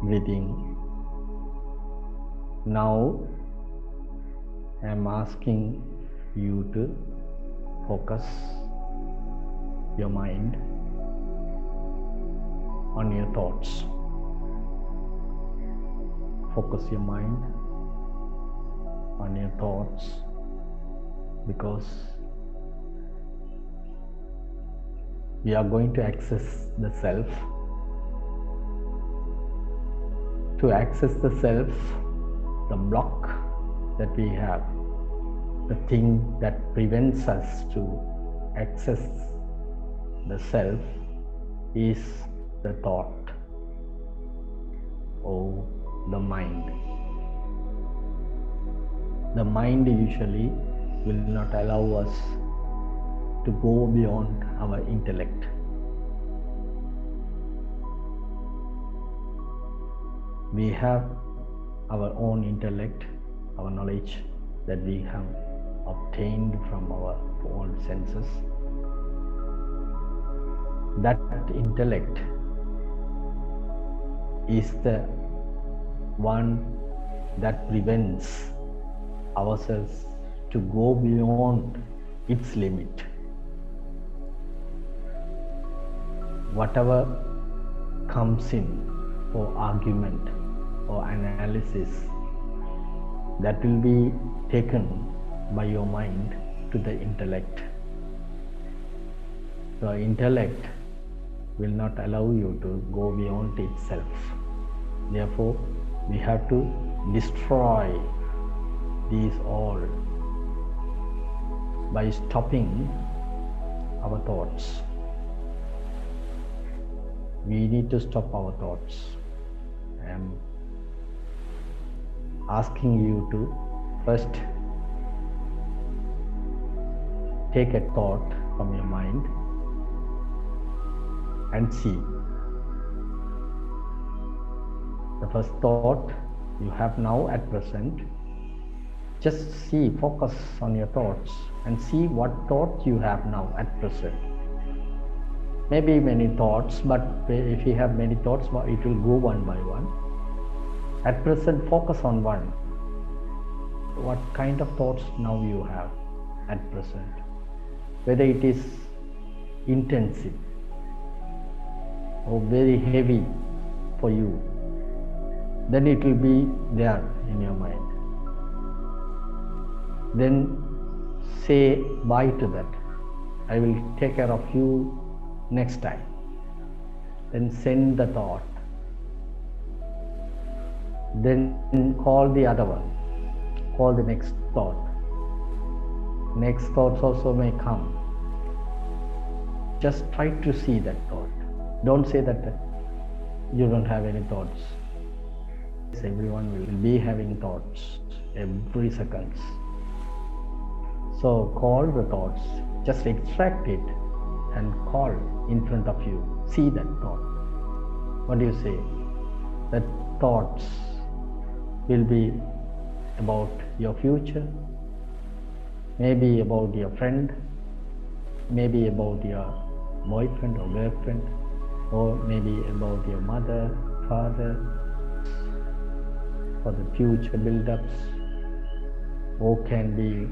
breathing. Now I am asking you to focus your mind on your thoughts. Focus your mind on your thoughts, because we are going to access the self. To access the self, the block that we have, the thing that prevents us to access the self, is the thought or the mind. the mind usually will not allow us to go beyond our intellect. We have our own intellect, our knowledge that we have obtained from our own senses. That intellect is the one that prevents ourselves to go beyond its limit. Whatever comes in for argument or analysis, that will be taken by your mind to the intellect. The intellect will not allow you to go beyond itself. Therefore, we have to destroy these all by stopping our thoughts. We need to stop our thoughts. I am asking you to first take a thought from your mind and see. The first thought you have now at present, just see, focus on your thoughts and see what thoughts you have now at present. Maybe many thoughts, but if you have many thoughts, it will go one by one. At present, focus on one. What kind of thoughts now you have at present? Whether it is intensive or very heavy for you, then it will be there in your mind. Then say bye to that. I will take care of you next time. Then send the thought. Then call the other one. Call the next thought. Next thoughts also may come. Just try to see that thought. Don't say that you don't have any thoughts. Everyone will be having thoughts every second. So call the thoughts. Just extract it and call in front of you. See that thought. What do you say? That thoughts will be about your future, maybe about your friend, maybe about your boyfriend or girlfriend, or maybe about your mother, father, for the future build-ups, or can be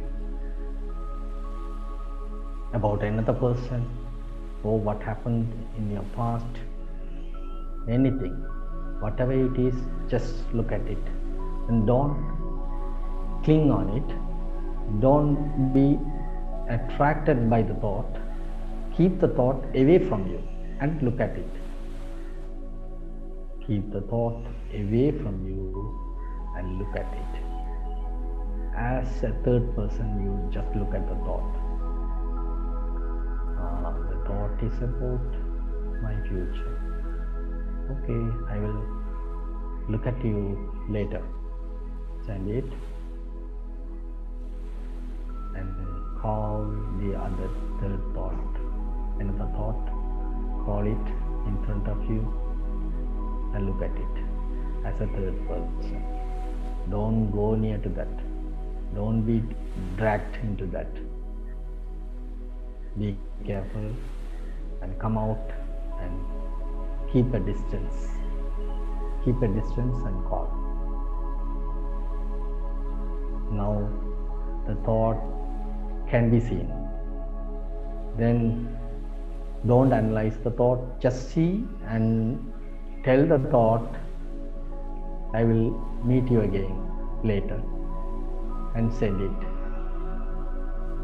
about another person, or what happened in your past. Anything, whatever it is, just look at it and don't cling on it. Don't be attracted by the thought. Keep the thought away from you and look at it. Keep the thought away from you and look at it. As a third person, you just look at the thought. The thought is about my future. Okay, I will look at you later. Send it and call the other third thought. Another thought, call it in front of you and look at it as a third person. Don't go near to that. Don't be dragged into that. Be careful and come out and keep a distance. Keep a distance and call. Now the thought can be seen. Then don't analyze the thought, just see and tell the thought, I will meet you again later, and send it.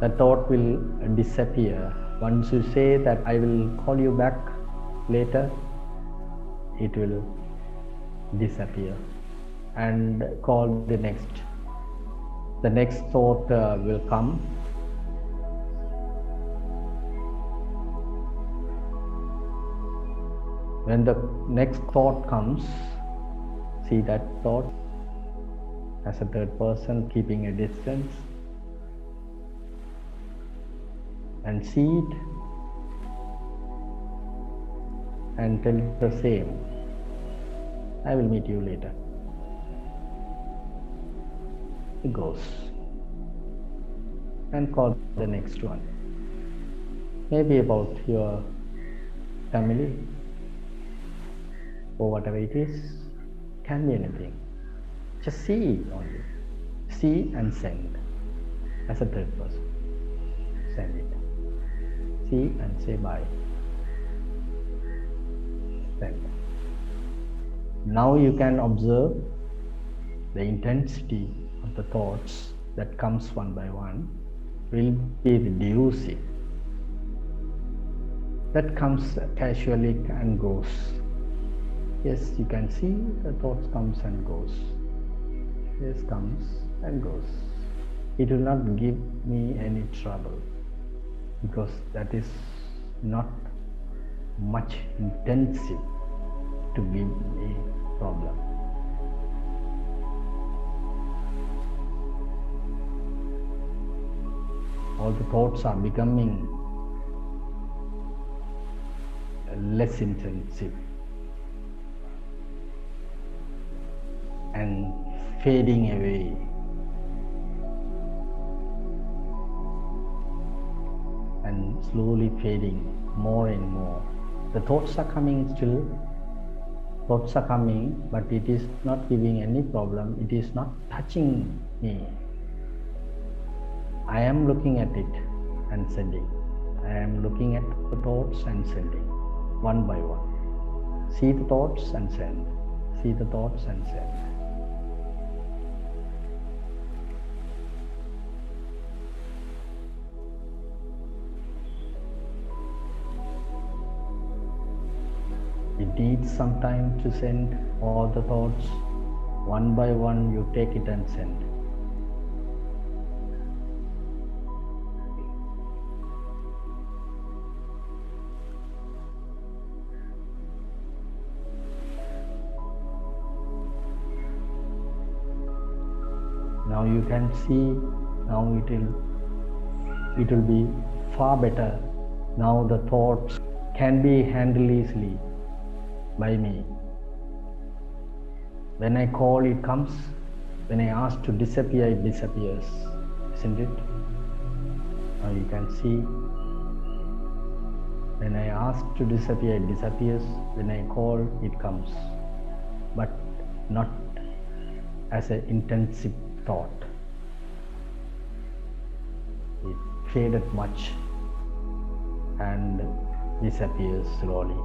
The thought will disappear. Once you say that I will call you back later, it will disappear and call the next. The next thought will come. When the next thought comes, see that thought as a third person, keeping a distance, and see it and tell it the same. I will meet you later. It goes and call the next one. Maybe about your family or whatever it is, can be anything. Just see only. See and send as a third person. Send it. See and say bye. Send. Now you can observe the intensity of the thoughts that comes one by one will be reducing. That comes casually and goes. Yes, you can see the thoughts comes and goes. Yes, comes and goes. It will not give me any trouble because that is not much intensive to give me problem. All the thoughts are becoming less intensive and fading away. And slowly fading more and more. The thoughts are coming still. Thoughts are coming, but it is not giving any problem. It is not touching me. I am looking at it and sending. I am looking at the thoughts and sending, one by one. See the thoughts and send. See the thoughts and send. It needs some time to send all the thoughts. One by one you take it and send. Now you can see, now it will be far better. Now the thoughts can be handled easily by me. When I call, it comes. When I ask to disappear, it disappears. Isn't it? Now you can see, when I ask to disappear, it disappears. When I call, it comes. But not as an intensive thought. It faded much and disappears slowly.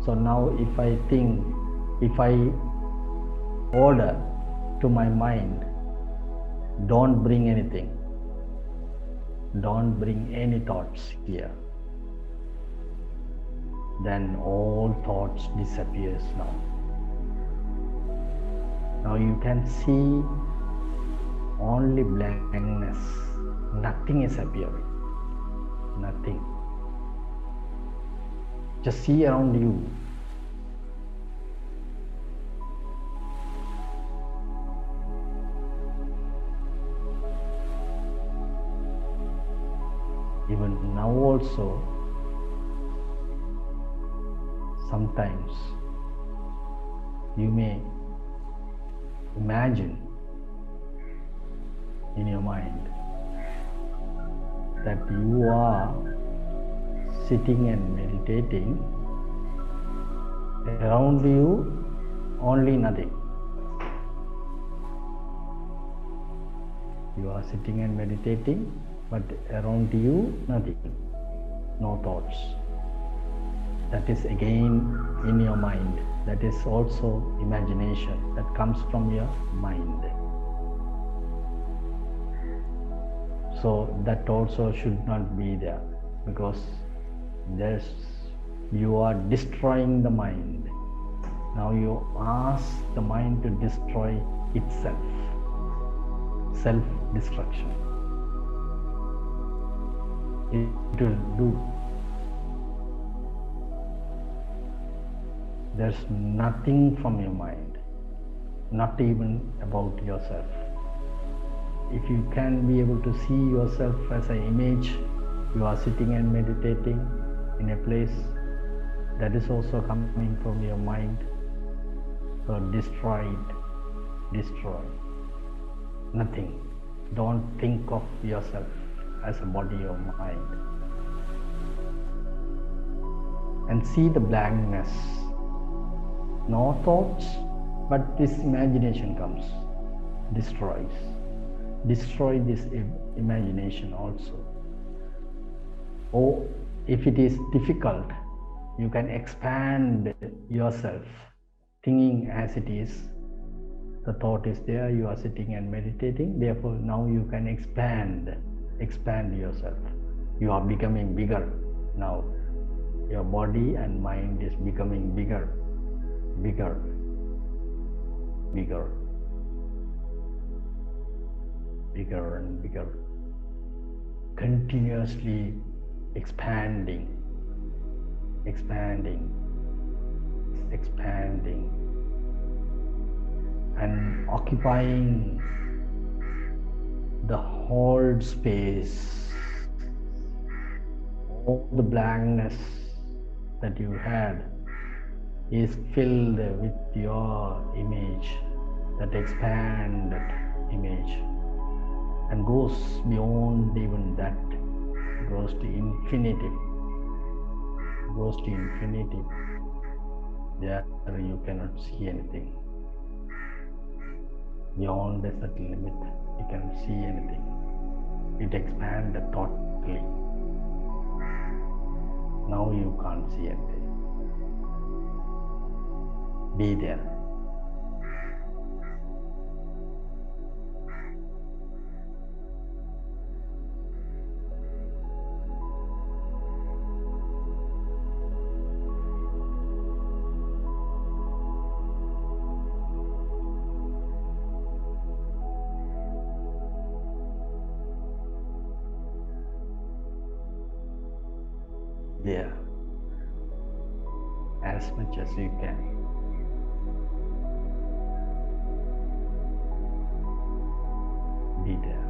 So now if I think, if I order to my mind, don't bring anything, don't bring any thoughts here, then all thoughts disappears now. Now you can see only blankness, nothing is appearing, nothing. Just see around you. Even now also, sometimes you may imagine in your mind that you are sitting and meditating, around you only nothing. You are sitting and meditating, but around you nothing, no thoughts. That is again in your mind. That is also imagination that comes from your mind. So that also should not be there, because you are destroying the mind. Now you ask the mind to destroy itself. Self-destruction. It will do. There's nothing from your mind. not even about yourself. If you can be able to see yourself as an image, you are sitting and meditating in a place that is also coming from your mind. So destroy it, destroy. Nothing. Don't think of yourself as a body or mind. And see the blankness. No thoughts, but this imagination comes, destroys. Destroy this imagination also. Or if it is difficult, you can expand yourself, thinking as it is. The thought is there, you are sitting and meditating, therefore now you can expand yourself. You are becoming bigger now. Your body and mind is becoming bigger, bigger, bigger, bigger and bigger, continuously expanding, expanding, expanding, and occupying the whole space, all the blankness that you had is filled with your image, that expanded image, and goes beyond even that, goes to infinity, goes to infinity. There you cannot see anything. Beyond a certain limit, you cannot see anything. It expanded totally. Now you can't see anything. Be there. There, as much as you can. Be there.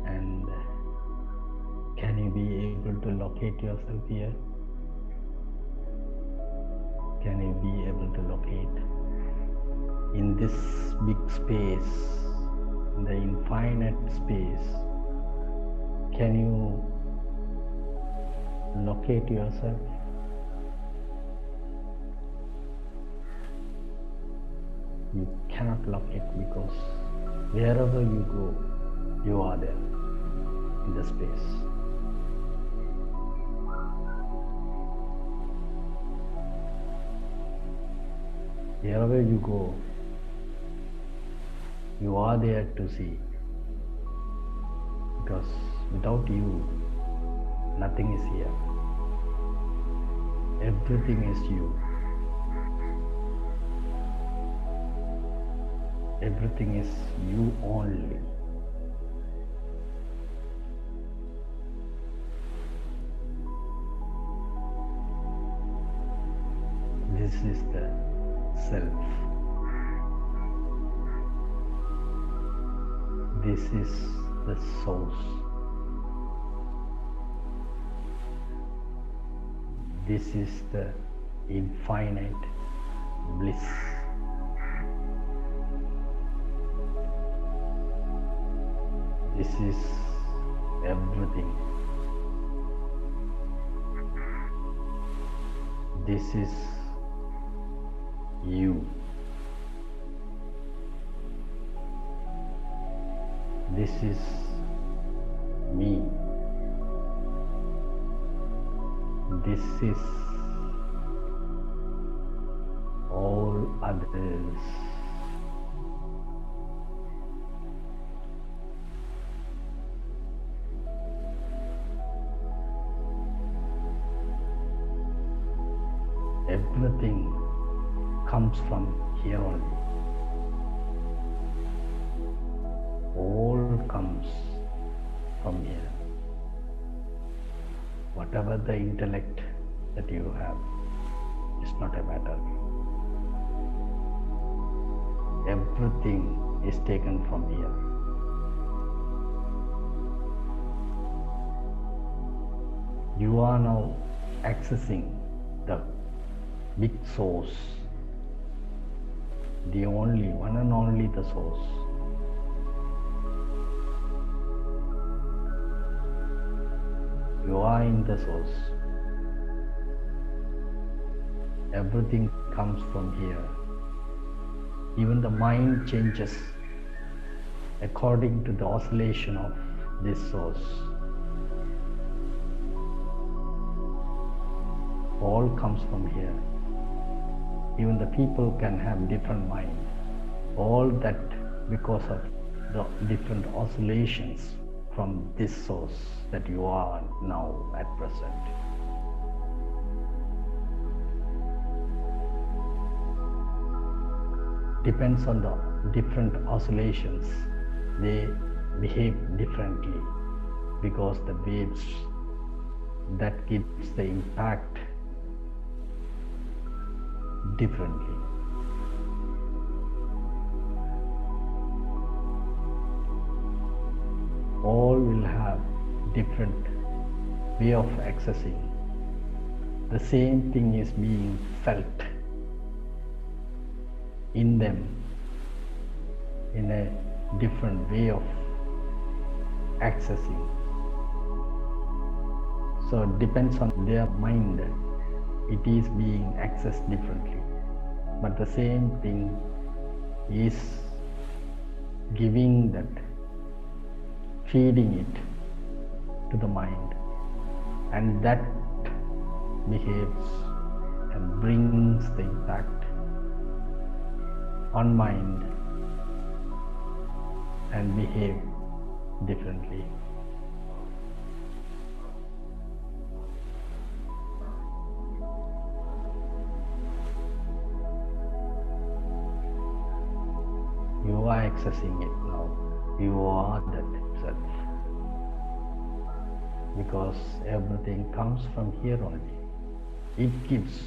And can you be able to locate yourself here? Can you be able to locate in this big space, in the infinite space? Can you locate yourself? You cannot locate because wherever you go, you are there in the space. Wherever you go, you are there to see. Because without you, nothing is here. Everything is you. Everything is you only. This is the self. This is the source. This is the infinite bliss. This is everything. This is you. This is me. This is all others. Everything comes from here only. All comes from here. Whatever the intellect that you have, not a matter. Everything is taken from here. You are now accessing the big source, the only one and only the source. You are in the source. Everything comes from here. Even the mind changes according to the oscillation of this source. All comes from here. Even the people can have different mind. All that because of the different oscillations from this source that you are now at present. Depends on the different oscillations. They behave differently because the waves that gives the impact differently. All will have different way of accessing. The same thing is being felt in them in a different way of accessing. So it depends on their mind. It is being accessed differently. But the same thing is giving that, feeding it to the mind, and that behaves and brings the impact on mind and behave differently. You are accessing it now. You are that self. Because everything comes from here only. It gives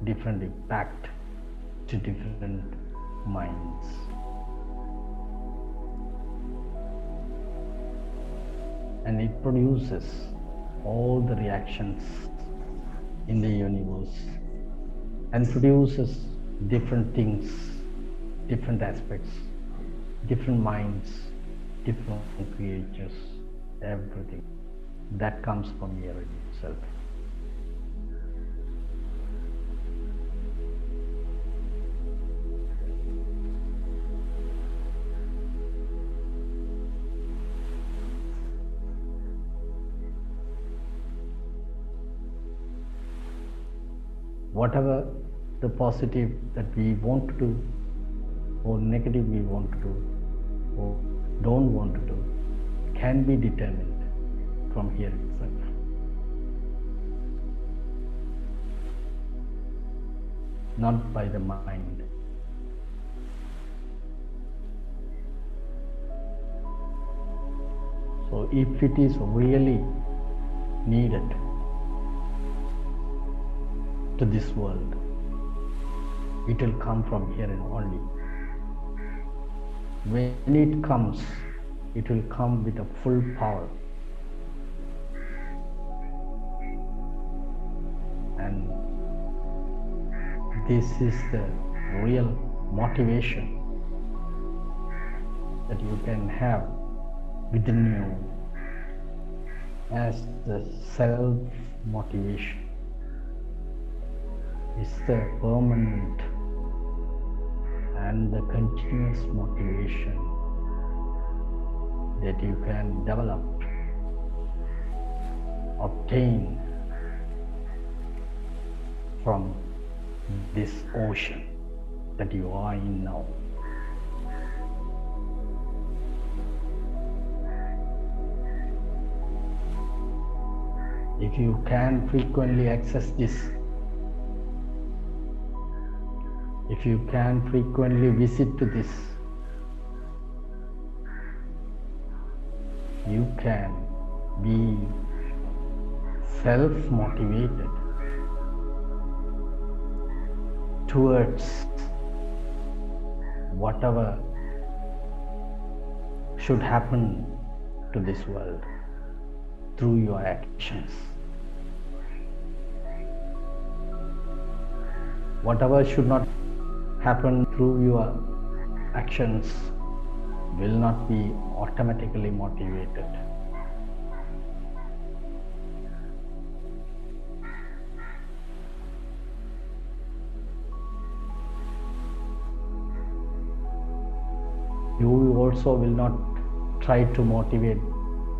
different impact to different minds. And it produces all the reactions in the universe and produces different things, different aspects, different minds, different creatures, everything that comes from here in itself. Whatever the positive that we want to do or negative we want to do or don't want to do can be determined from here itself. Not by the mind. So if it is really needed to this world, it will come from here and only. When it comes, it will come with a full power. And this is the real motivation that you can have within you as the self-motivation. It's the permanent and the continuous motivation that you can develop, obtain from this ocean that you are in now. If you can frequently access this, if you can frequently visit to this, you can be self-motivated towards whatever should happen to this world through your actions. Whatever should not happen through your actions will not be automatically motivated. You also will not try to motivate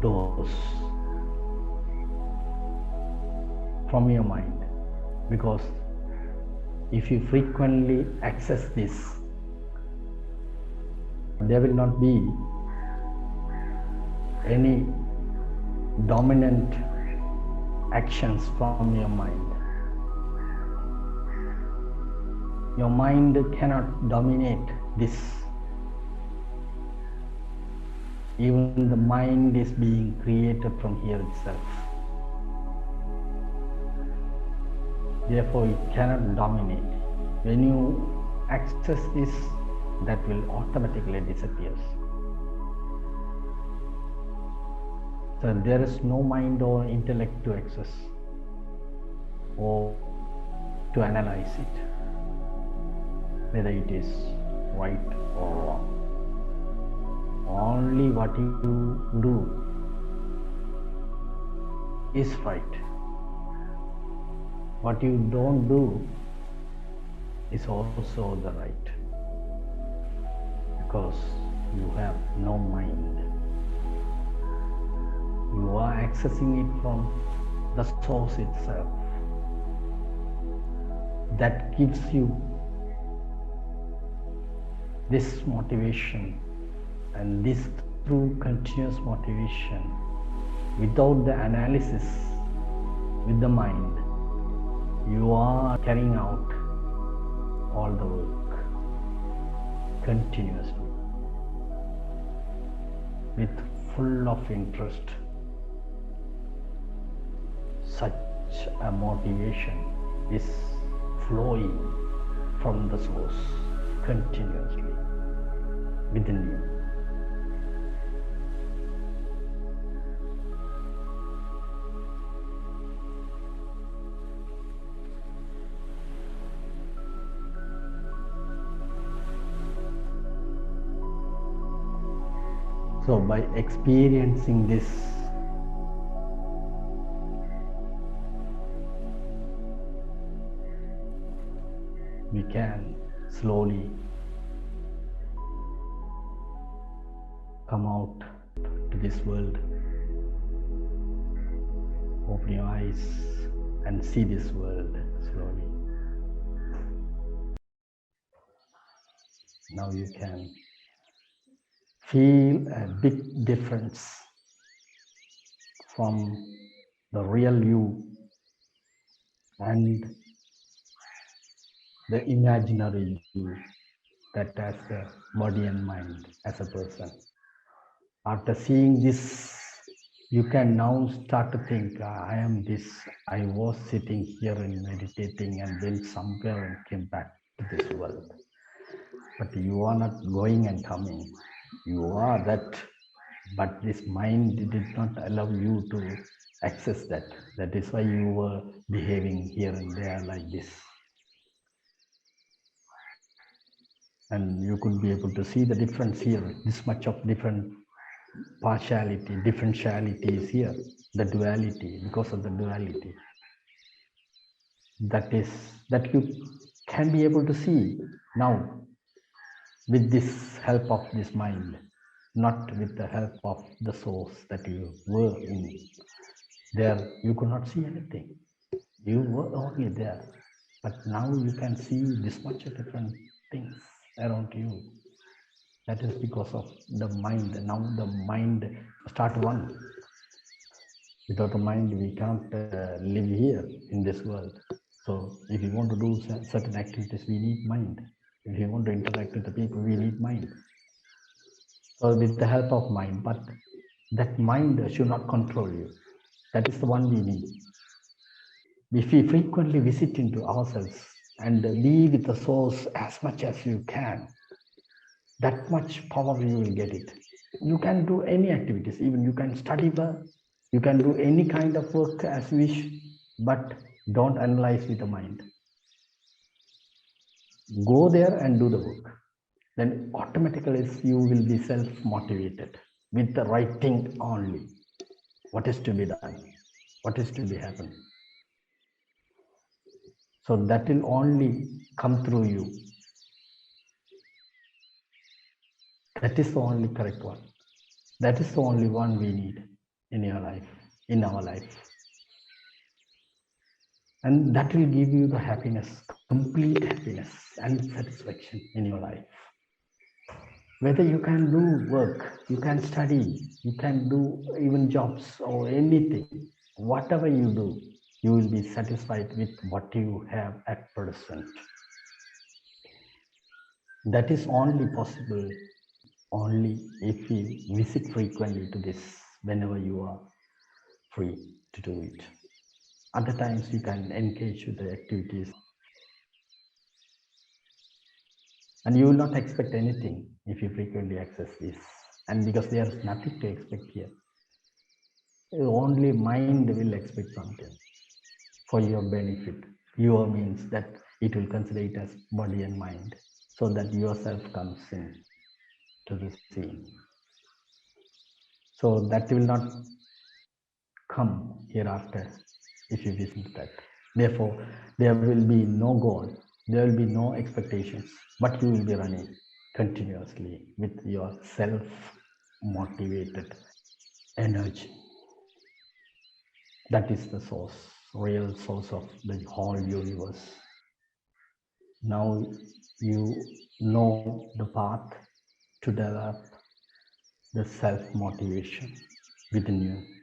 those from your mind, because if you frequently access this, there will not be any dominant actions from your mind. Your mind cannot dominate this. Even the mind is being created from here itself. Therefore, it cannot dominate. When you access this, that will automatically disappear. So there is no mind or intellect to access or to analyze it, whether it is right or wrong. Only what you do is right. What you don't do is also the right, because you have no mind. You are accessing it from the source itself. That gives you this motivation, and this through continuous motivation, without the analysis with the mind, you are carrying out all the work continuously with full of interest. Such a motivation is flowing from the source continuously within you. So by experiencing this, we can slowly come out to this world, open your eyes and see this world slowly. Now you can feel a big difference from the real you and the imaginary you that has the body and mind as a person. After seeing this, you can now start to think, I am this, I was sitting here and meditating and went somewhere and came back to this world. But you are not going and coming. You are that, but this mind did not allow you to access that. That is why you were behaving here and there like this. And you could be able to see the difference here, this much of different partiality, differentiality is here, the duality, because of the duality. That you can be able to see now with this help of this mind, not with the help of the source that you were in. There you could not see anything. You were only there. But now you can see this much of different things around you. That is because of the mind. Now the mind start one. Without a mind, we can't live here in this world. So if you want to do certain activities, we need mind. If you want to interact with the people, we need mind. So with the help of mind, but that mind should not control you. That is the one we need. If we frequently visit into ourselves and be with the source as much as you can, that much power you will get it. You can do any activities, even you can study well, you can do any kind of work as you wish, but don't analyze with the mind. Go there and do the work. Then automatically you will be self-motivated with the right thing only. What is to be done? What is to be happen? So that will only come through you. That is the only correct one. That is the only one we need in your life, in our life. And that will give you the happiness, complete happiness and satisfaction in your life. Whether you can do work, you can study, you can do even jobs or anything, whatever you do, you will be satisfied with what you have at present. That is only possible only if we visit frequently to this whenever you are free to do it. Other times you can engage with the activities and you will not expect anything if you frequently access this. And because there is nothing to expect here, only mind will expect something for your benefit. Your means that it will consider it as body and mind, so that yourself comes in to the scene. So that will not come hereafter if you visit that. Therefore, there will be no goal, there will be no expectations, but you will be running continuously with your self motivated energy. That is the source, real source of the whole universe. Now you know the path to develop the self motivation within you.